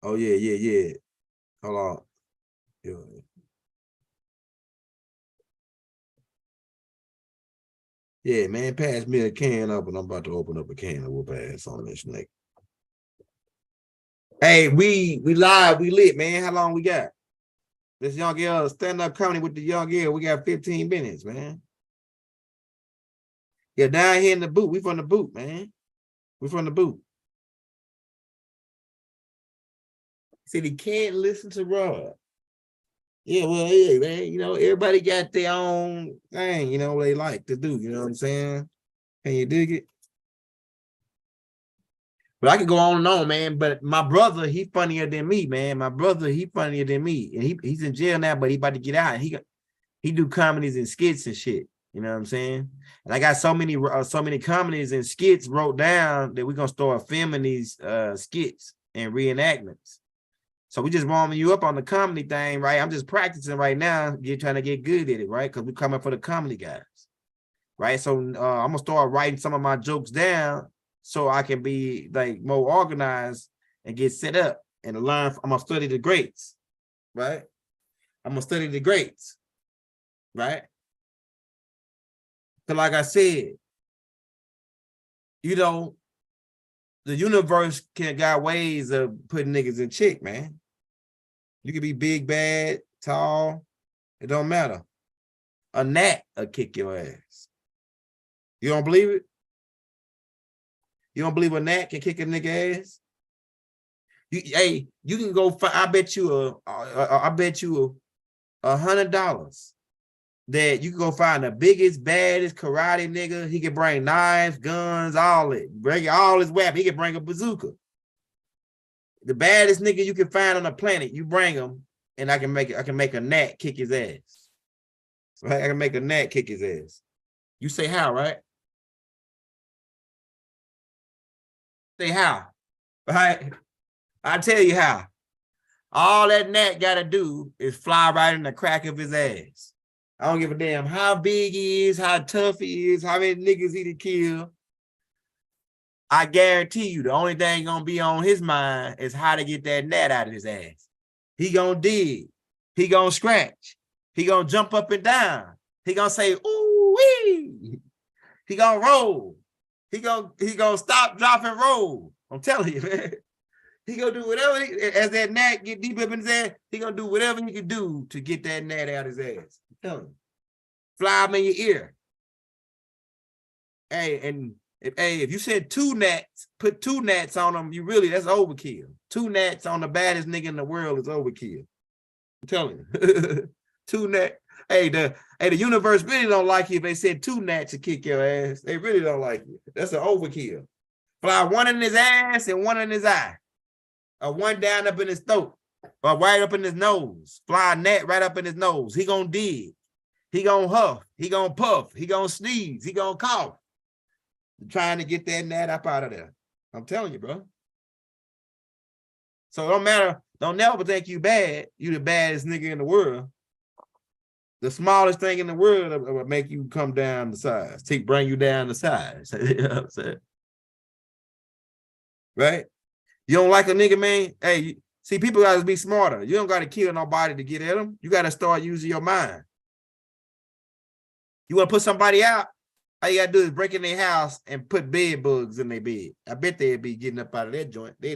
yeah. Hold on. Yeah. Yeah, man, pass me a can up, and I'm about to open up a can of whoop ass on this nigga. Hey, we live, we lit, man. How long we got? This young girl stand-up comedy with the young girl. We got 15 minutes, man. Yeah, down here in the boot. We from the boot, man. We from the boot. See, they can't listen to Rod. Yeah, well, yeah, man. You know, everybody got their own thing, you know, they like to do. You know what I'm saying? Can you dig it? But I could go on and on, man. But my brother, he funnier than me, man. My brother, he funnier than me. And he's in jail now, but he about to get out. He do comedies and skits and shit. You know what I'm saying? And I got so many comedies and skits wrote down that we're gonna start filming these skits and reenactments. So we just warming you up on the comedy thing, right? I'm just practicing right now, trying to get good at it, right? Because we're coming for the comedy guys, right? So I'm gonna start writing some of my jokes down so I can be like more organized and get set up and learn. I'm gonna study the greats, right? I'm gonna study the greats, right? So like I said, you know, the universe got ways of putting niggas in check, man. You can be big, bad, tall. It don't matter. A gnat will kick your ass. You don't believe it? You don't believe a gnat can kick a nigga ass? You can go. I bet you $100 that you can go find the biggest, baddest karate nigga. He can bring knives, guns, all it. Bring all his weapons. He can bring a bazooka. The baddest nigga you can find on the planet, you bring him, and I can make a gnat kick his ass. Right? I can make a gnat kick his ass. You say how, right? Say how, right? I tell you how. All that gnat got to do is fly right in the crack of his ass. I don't give a damn how big he is, how tough he is, how many niggas he to kill. I guarantee you, the only thing gonna be on his mind is how to get that gnat out of his ass. He gonna dig. He gonna scratch. He gonna jump up and down. He gonna say, ooh wee. He gonna roll. He gonna stop, drop, and roll. I'm telling you, man. He gonna do whatever, as that gnat get deep up in his ass, he gonna do whatever he can do to get that gnat out of his ass. I'm telling you. Fly him in your ear. Hey, and if you said two gnats, put two gnats on them, that's overkill. Two gnats on the baddest nigga in the world is overkill. I'm telling you. Two gnats. Hey, the universe really don't like you if they said two gnats to kick your ass. They really don't like you. That's an overkill. Fly one in his ass and one in his eye. Or one down up in his throat. Or right up in his nose. Fly a gnat right up in his nose. He gonna dig. He gonna huff. He gonna puff. He gonna sneeze. He gonna cough. Trying to get that gnat up out of there. I'm telling you, bro. So it don't matter. Don't never think you bad. You the baddest nigga in the world. The smallest thing in the world will make you come down the size. Bring you down the size. You know what I'm saying? Right? You don't like a nigga, man? Hey, see, people gotta be smarter. You don't gotta kill nobody to get at them. You gotta start using your mind. You wanna put somebody out? All you gotta do is break in their house and put bed bugs in their bed. I bet they'd be getting up out of that joint. Hey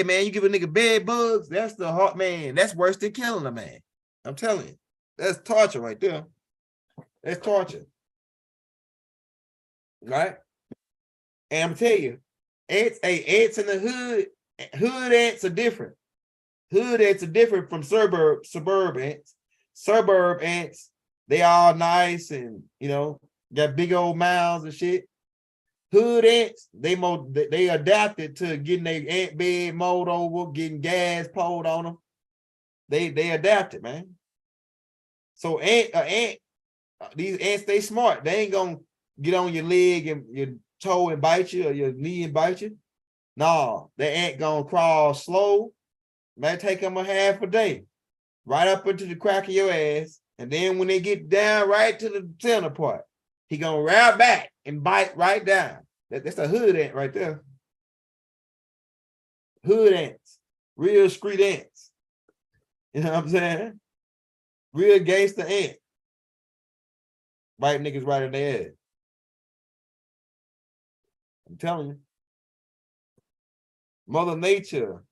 man, you give a nigga bed bugs, that's the heart, man. That's worse than killing a man. I'm telling you, that's torture right there. That's torture. Right? And I'm telling you, ants in the hood ants are different. Hood ants are different from suburb ants. Suburb ants, they all nice and, you know, got big old mouths and shit. Hood ants, they adapted to getting their ant bed mowed over, getting gas poured on them. They adapted, man. So these ants, they smart. They ain't gonna get on your leg and your toe and bite you or your knee and bite you. No, the ant gonna crawl slow. Might take them a half a day, right up into the crack of your ass. And then when they get down right to the center part, he gonna round back and bite right down. That's a hood ant right there. Hood ants, real street ants. You know what I'm saying? Real gangster ant. Bite niggas right in their head. I'm telling you. Mother Nature.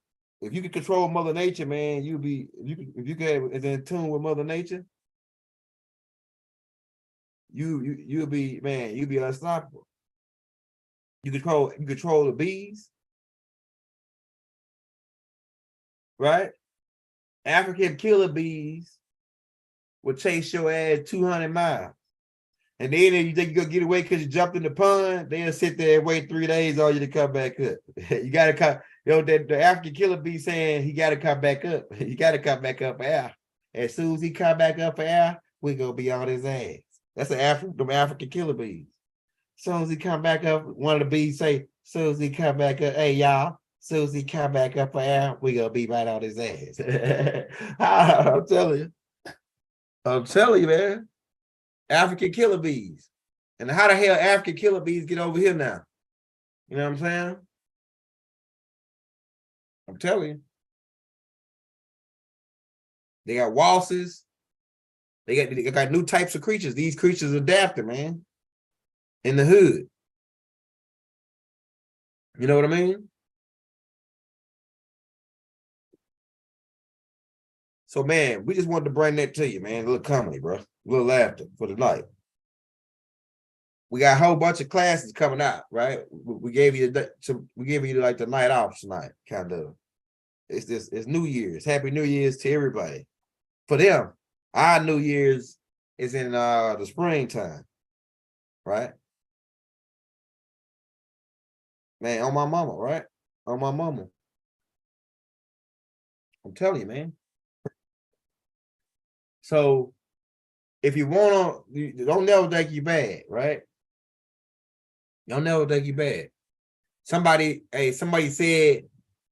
If you can control Mother Nature, man, you'll be, if you get in tune with Mother Nature, you'll be, man, you'll be unstoppable. You control the bees, right? African killer bees will chase your ass 200 miles. And then if you think you're gonna get away because you jumped in the pond, they'll sit there and wait 3 days on you to come back up. You gotta come, the African killer bee saying he gotta come back up. He gotta come back up for air. As soon as he come back up for air, we're gonna be on his ass. That's the African killer bees. As soon as he come back up, one of the bees say, as soon as he come back up, hey y'all, as soon as he come back up for air, we're gonna be right on his ass. I'm telling you. I'm telling you, man. African killer bees. And how the hell African killer bees get over here now? You know what I'm saying? I'm telling you. They got waltzes. They got new types of creatures. These creatures adapted, man. In the hood. You know what I mean? So, man, we just wanted to bring that to you, man. A little comedy, bro. A little laughter for the night. We got a whole bunch of classes coming out, right? We gave you like the night off tonight, kind of. It's New Year's. Happy New Year's to everybody. For them, our New Year's is in the springtime, right? Man, on my mama, right? On my mama. I'm telling you, man. So if you want to, you don't never think you bad, right? Don't never think you bad. Somebody said,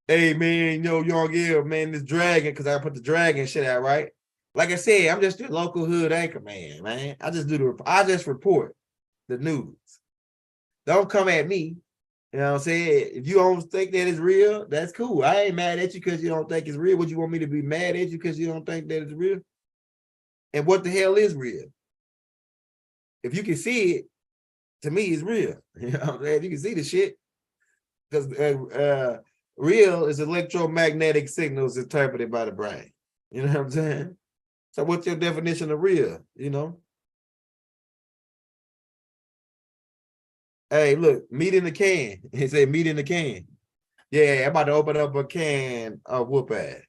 hey man, y'all give man this dragon, because I put the dragon shit out, right? Like I said, I'm just a local hood anchor man. I just report the news. Don't come at me. You know what I'm saying? If you don't think that it's real, that's cool. I ain't mad at you because you don't think it's real. Would you want me to be mad at you because you don't think that it's real? And what the hell is real? If you can see it, to me, it's real. You know what I'm saying? You can see the shit. Because real is electromagnetic signals interpreted by the brain. You know what I'm saying? So what's your definition of real? You know? Hey, look, meat in the can. He said meat in the can. Yeah, I'm about to open up a can of whoop ass.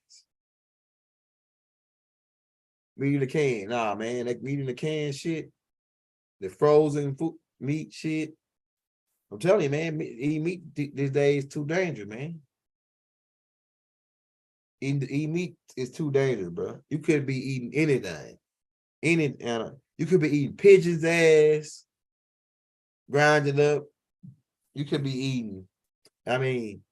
Meat in the can. Nah, man, that meat in the can shit. The frozen food meat shit. I'm telling you, man, eating meat these days is too dangerous, man. Eating meat is too dangerous, bro. You could be eating anything. You could be eating pigeon's ass, grind it up. You could be eating. I mean,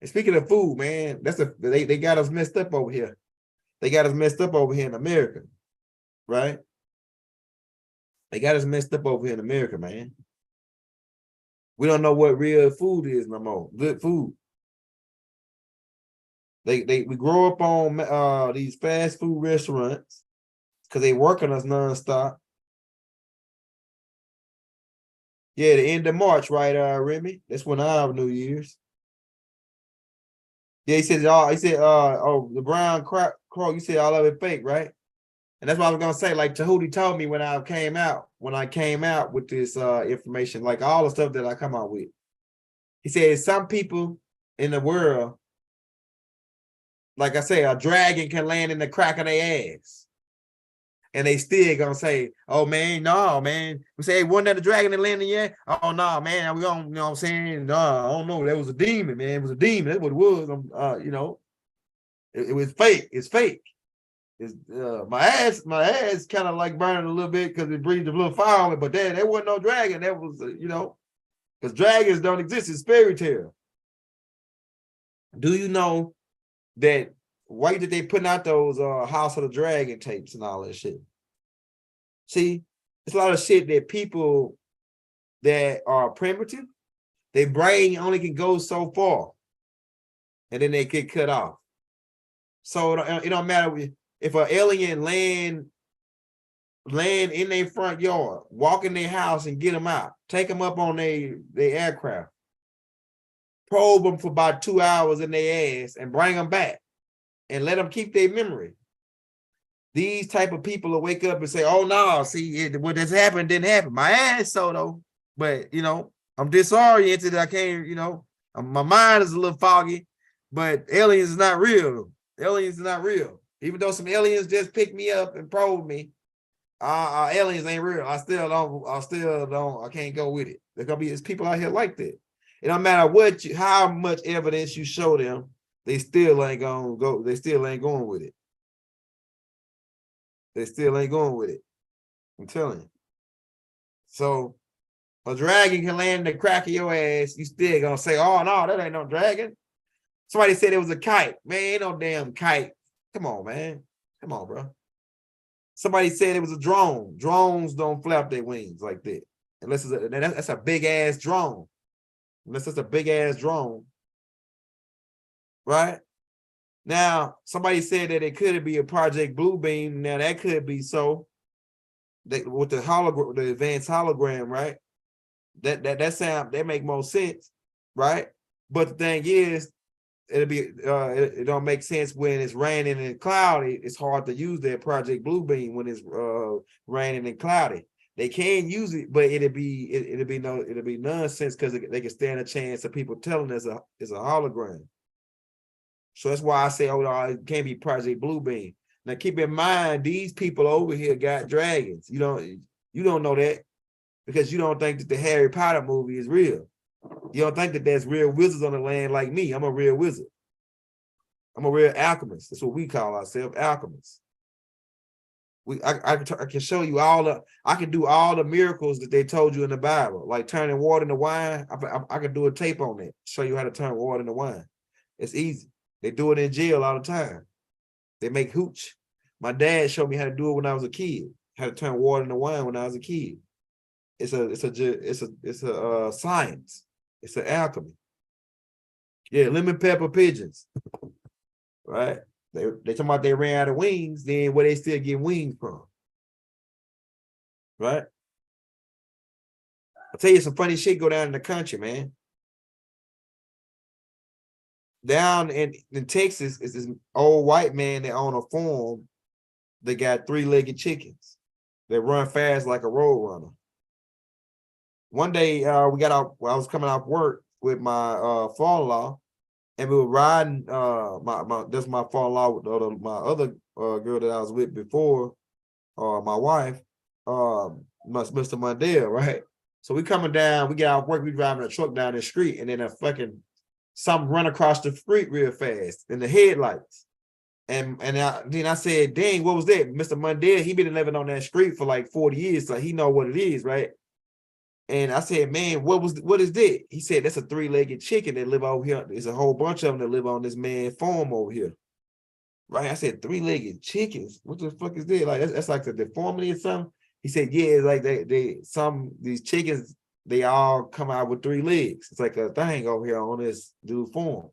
and speaking of food, man, they got us messed up over here. They got us messed up over here in America, right? They got us messed up over here in America, man. We don't know what real food is no more. Good food. We grow up on these fast food restaurants because they work on us nonstop. Yeah, the end of March, right, Remy? That's when I have New Year's. Yeah, he said, the brown crow, you said all of it fake, right? And that's what I was gonna say. Like Tahuti told me when I came out with this information, like all the stuff that I come out with. He said some people in the world, like I say, a dragon can land in the crack of their ass. And they still gonna say, oh man, no, man. We say, hey, wasn't that a dragon that landed yet? Oh no, man, we don't, you know what I'm saying? No, I don't know. That was a demon, man. It was a demon. That's what it was. It was fake. It's fake. It's, my ass kind of like burning a little bit because it breathed a little fire on it, but there wasn't no dragon. That was, because dragons don't exist. It's fairy tale. Do you know that why did they putting out those House of the Dragon tapes and all that shit? See, it's a lot of shit that people that are primitive, their brain only can go so far, and then they get cut off. So it don't matter if an alien land in their front yard, walk in their house and get them out, take them up on their aircraft, probe them for about 2 hours in their ass, and bring them back, and let them keep their memory. These type of people will wake up and say, "Oh no, see what has happened didn't happen." My ass so though, but I'm disoriented. I can't, my mind is a little foggy. But aliens is not real. Aliens is not real. Even though some aliens just picked me up and probed me, aliens ain't real. I can't go with it. There's people out here like that. It don't matter how much evidence you show them, they still ain't gonna go. They still ain't going with it. They still ain't going with it. I'm telling you. So a dragon can land in the crack of your ass. You still gonna say, "Oh no, that ain't no dragon." Somebody said it was a kite. Man, ain't no damn kite. Come on, man. Come on, bro. Somebody said it was a drone. Drones don't flap their wings like that. Unless that's a big ass drone. Unless it's a big ass drone. Right? Now, somebody said that it could be a Project Bluebeam. Now that could be so. With the hologram, the advanced hologram, right? That make more sense, right? But the thing is, it don't make sense when it's raining and cloudy. It's hard to use that Project Bluebeam when it's raining and cloudy. They can use it, but it'll be nonsense because they can stand a chance of people telling it's a hologram. So that's why I say, oh no, it can't be Project Bluebeam. Now keep in mind, these people over here got dragons. You don't know that because you don't think that the Harry Potter movie is real. You don't think that there's real wizards on the land like me. I'm a real wizard. I'm a real alchemist. That's what we call ourselves, alchemists. I can show you I can do all the miracles that they told you in the Bible, like turning water into wine. I can do a tape on that, show you how to turn water into wine. It's easy. They do it in jail all the time. They make hooch. My dad showed me how to do it when I was a kid, how to turn water into wine when I was a kid. It's a science. It's an alchemy. Yeah, lemon pepper pigeons. Right? They talking about they ran out of wings, then where they still get wings from. Right? I'll tell you some funny shit go down in the country, man. Down in Texas is this old white man that own a farm. They got 3-legged chickens. They run fast like a road runner. One day I was coming off work with my father-in-law, and we were riding that's my father-in-law with my other girl that I was with before, my wife, Mr. Mundell, right? So we coming down, we get off work, we driving a truck down the street, and then something run across the street real fast in the headlights. And then I said, dang, what was that? Mr. Mundell, he been living on that street for like 40 years, so he know what it is, right? And I said, man, what is that? He said, that's a 3-legged chicken that live over here. There's a whole bunch of them that live on this man's farm over here. Right? I said, 3-legged chickens? What the fuck is that? Like, that's like a deformity or something? He said, yeah, it's like these chickens, they all come out with 3 legs. It's like a thing over here on this dude farm.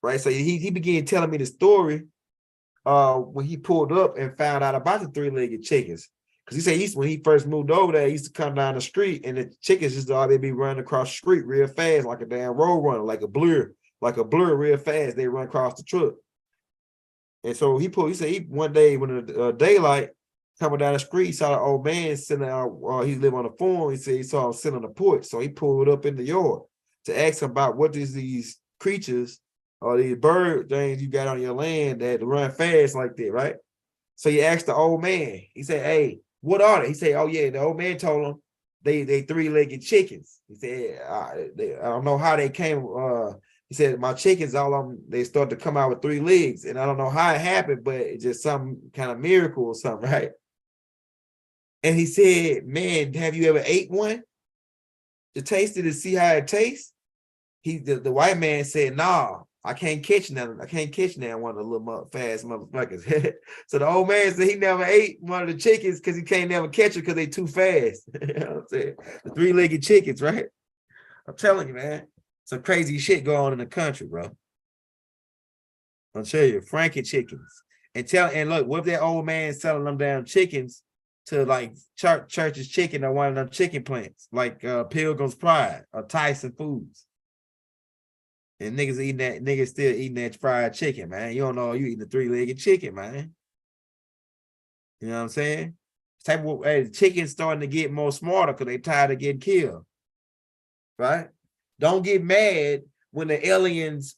Right? So he began telling me the story when he pulled up and found out about the 3-legged chickens. Because he said when he first moved over there, he used to come down the street and the chickens just they'd be running across the street real fast, like a damn road runner, like a blur real fast. They run across the truck. And so he said one day when the daylight coming down the street, he saw the old man sitting out, he lived on the farm. He said he saw him sitting on the porch. So he pulled up in the yard to ask him about what is these creatures or these bird things you got on your land that run fast like that, right? So he asked the old man, he said, hey, what are they? He said, oh yeah, the old man told him they 3-legged chickens. He said, I don't know how they came He said, my chickens, all of them, they start to come out with 3 legs. And I don't know how it happened, but it's just some kind of miracle or something, right? And he said, man, have you ever ate one to taste it to see how it tastes? The white man said, nah, I can't catch none. I can't catch now one of the little fast motherfuckers. So the old man said he never ate one of the chickens because he can't never catch it because they too fast. You know what I'm saying? The 3-legged chickens, right? I'm telling you, man, some crazy shit going on in the country, bro. I'll tell you, Frankie chickens. And look, what if that old man selling them damn chickens to like Church's Chicken or one of them chicken plants, like Pilgrim's Pride or Tyson Foods? And niggas still eating that fried chicken, man. You don't know you eating the 3-legged chicken, man. You know what I'm saying? Type of hey, chicken's starting to get more smarter because they tired of getting killed. Right? Don't get mad when the aliens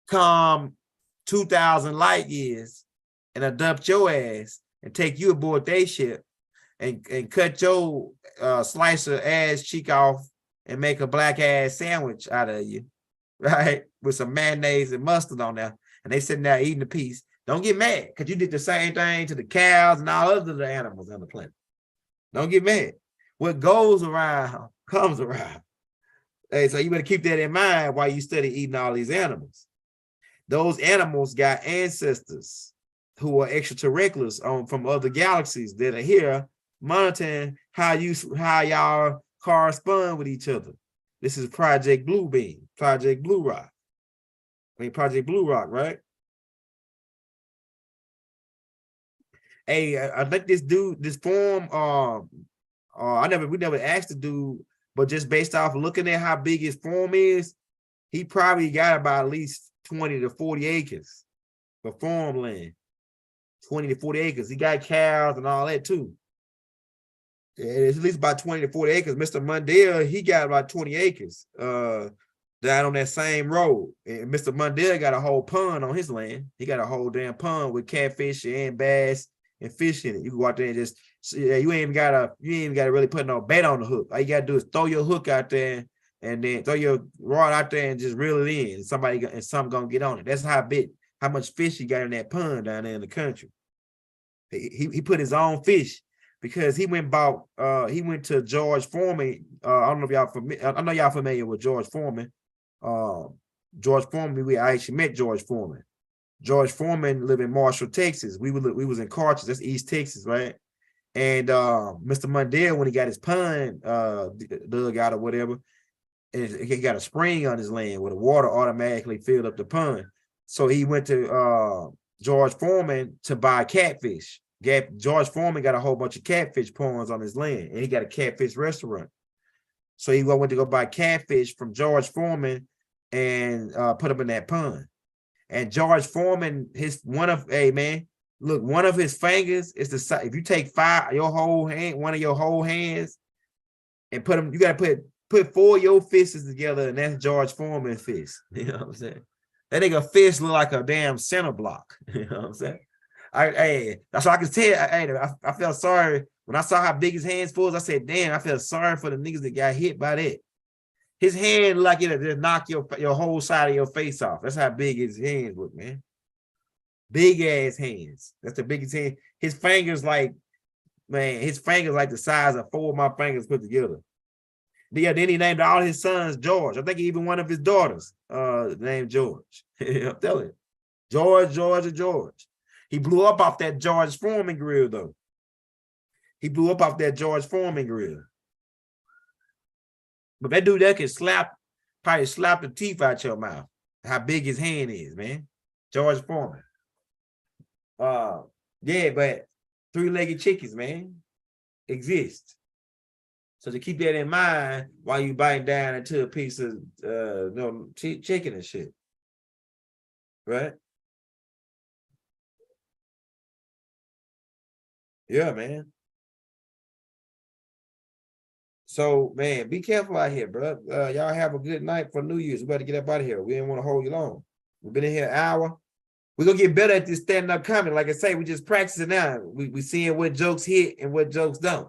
come 2,000 light years and adopt your ass and take you aboard their ship and cut your slice of ass cheek off and make a black ass sandwich out of you, right? With some mayonnaise and mustard on there. And they sitting there eating a piece. Don't get mad because you did the same thing to the cows and all other animals on the planet. Don't get mad. What goes around comes around. Hey, so you better keep that in mind while you study eating all these animals. Those animals got ancestors who are extraterrestrials from other galaxies that are here monitoring how y'all correspond with each other. This is Project Blue Rock, right? Hey, I think this form, we never asked the dude, but just based off looking at how big his farm is, he probably got about at least 20 to 40 acres for farmland. 20 to 40 acres. He got cows and all that too. It's at least about 20 to 40 acres. Mr. Mundell, he got about 20 acres down on that same road. And Mr. Mundell got a whole pond on his land. He got a whole damn pond with catfish and bass and fish in it. You can go out there and just, you ain't even gotta really put no bait on the hook. All you gotta do is throw your hook out there and then throw your rod out there and just reel it in. And something gonna get on it. That's how much fish he got in that pond down there in the country. He put his own fish because he went to George Foreman. I don't know if y'all familiar. I know y'all familiar with George Foreman. George Foreman, I actually met George Foreman. George Foreman lived in Marshall, Texas. We was in Carthage, that's East Texas, right? And Mr. Mundell, when he got his pond dug out or whatever, and he got a spring on his land where the water automatically filled up the pond. So he went to George Foreman to buy catfish. George Foreman got a whole bunch of catfish ponds on his land, and he got a catfish restaurant. So he went to go buy catfish from George Foreman and put them in that pond. And George Foreman, one of his fingers is the size. If you take one of your whole hands, and put them, you gotta put 4 of your fists together, and that's George Foreman's fist. You know what I'm saying? That nigga fist look like a damn center block. You know what I'm saying? That's what I can tell. I felt sorry when I saw how big his hands was. I said, damn, I felt sorry for the niggas that got hit by that. His hand like it'll just knock your whole side of your face off. That's how big his hands look, man. Big ass hands. That's the biggest hand. His fingers like the size of 4 of my fingers put together. Yeah, then he named all his sons George. I think even one of his daughters named George. I'm telling you. George. He blew up off that George Foreman grill, though. But that dude that can probably slap the teeth out your mouth. How big his hand is, man. George Foreman. Yeah, but 3-legged chickens, man, exist. So to keep that in mind while you bite down into a piece of chicken and shit. Right? Yeah, man. So, man, be careful out here, bro. Y'all have a good night for New Year's. We better get up out of here. We didn't want to hold you long. We've been in here an hour. We're going to get better at this stand-up comedy. Like I say, we just practicing now. We seeing what jokes hit and what jokes don't.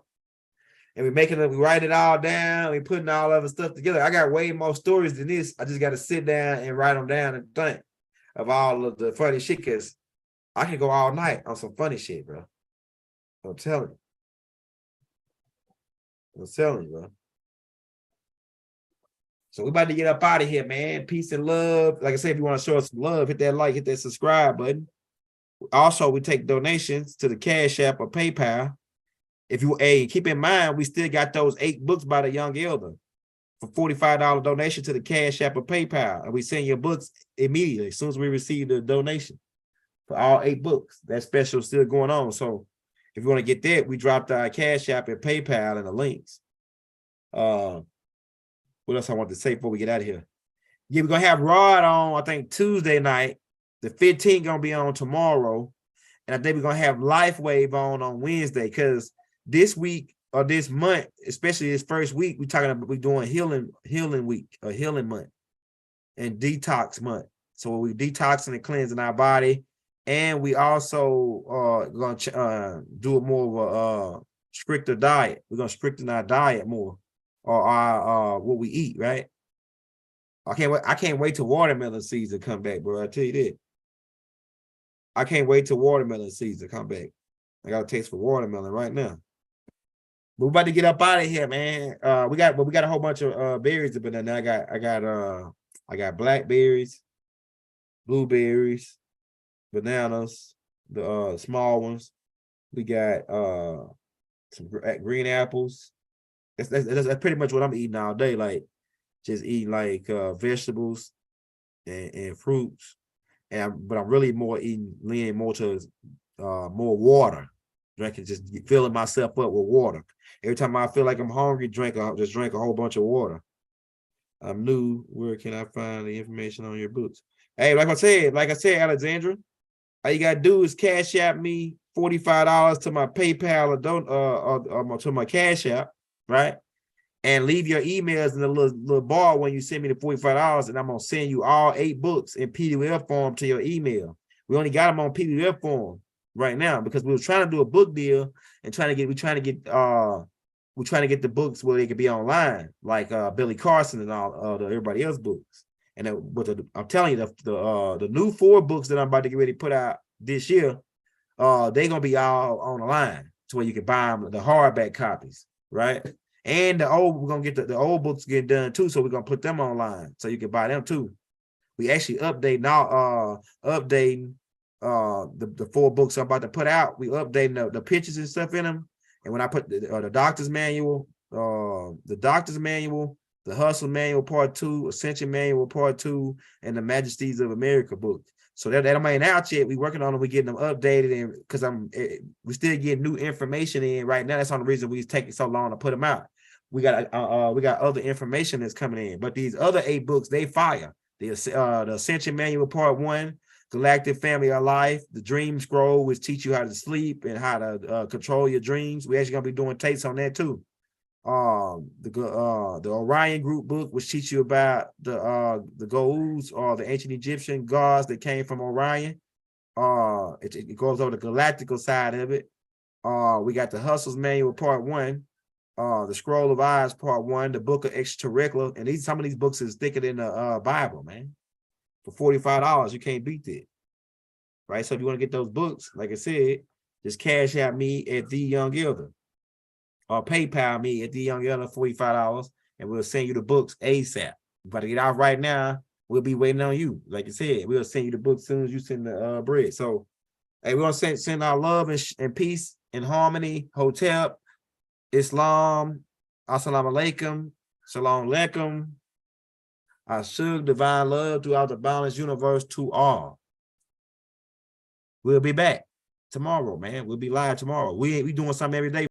and we write it all down, we putting all of the stuff together. I got way more stories than this. I just got to sit down and write them down and think of all of the funny shit, because I can go all night on some funny shit, bro. I'm telling you, bro. So we about to get up out of here, man. Peace and love. Like I said, if you want to show us some love, hit that like, hit that subscribe button. Also, we take donations to the Cash App or PayPal. If you keep in mind, we still got those 8 books by the Young Elder for $45 donation to the Cash App or PayPal, and we send your books immediately as soon as we receive the donation for all 8 books. That special is still going on. So if you want to get that, we dropped our Cash App and PayPal and the links. What else I want to say before we get out of here? Yeah, we're gonna have Rod on, I think, Tuesday night. The 15th gonna be on tomorrow. And I think we're gonna have LifeWave on Wednesday, because this week or this month, especially this first week, we're doing healing week or healing month and detox month. So we're detoxing and cleansing our body. And we also gonna do a more of a stricter diet. We're gonna stricten our diet more, or our what we eat, right? I can't wait till watermelon season come back, bro. I tell you that. I can't wait till watermelon season come back. I got a taste for watermelon right now. We're about to get up out of here, man. We got a whole bunch of berries, but then I got blackberries, blueberries, bananas, the small ones. We got some green apples. That's pretty much what I'm eating all day, like just eating like vegetables and fruits. But I'm really leaning more to more water, drinking, just filling myself up with water. Every time I feel like I'm hungry, just drink a whole bunch of water. I'm new. Where can I find the information on your books? Hey, like I said, Alexandra, all you gotta do is Cash App me $45 to my PayPal or to my Cash App, right? And leave your emails in the little bar when you send me the $45, and I'm gonna send you all 8 books in PDF form to your email. We only got them on PDF form right now because we were trying to do a book deal and we're trying to get the books where they could be online, like Billy Carson and all everybody else books. And I'm telling you, the new 4 books that I'm about to get ready to put out this year, they're gonna be all on the line to where you can buy them, the hardback copies, right? And we're gonna get the old books getting done too, so we're gonna put them online so you can buy them too. We actually updating the 4 books I'm about to put out. We updating the pictures and stuff in them. And when I put the doctor's manual, the Hustle Manual Part 2, Ascension Manual Part 2, and the Majesties of America book. So that ain't out yet. We working on them. We getting them updated, and because we still getting new information in right now. That's on the reason we taking so long to put them out. We got other information that's coming in, but these other 8 books, they fire. The Ascension Manual Part 1, Galactic Family of Life, the Dream Scroll, which teach you how to sleep and how to control your dreams. We actually gonna be doing tapes on that too. The Orion Group book, which teach you about the Goa'uld, or the ancient Egyptian gods that came from Orion. It goes over the galactical side of it. We got the Hustles Manual Part 1, the Scroll of Eyes Part 1, the Book of Extraterrestrial, and some of these books is thicker than the Bible, man. For $45, you can't beat that, right? So if you want to get those books, like I said, just Cash App me at The Young Elder, or PayPal me at The Young Elder $45, and we'll send you the books ASAP. But to get out right now, we'll be waiting on you. Like I said, we'll send you the book as soon as you send the bread. So, hey, we're gonna send our love and peace and harmony, Hotep, Islam, Assalamu alaikum, Shalom alaikum, Ashug, divine love throughout the balanced universe to all. We'll be back tomorrow, man. We'll be live tomorrow. We doing something every day.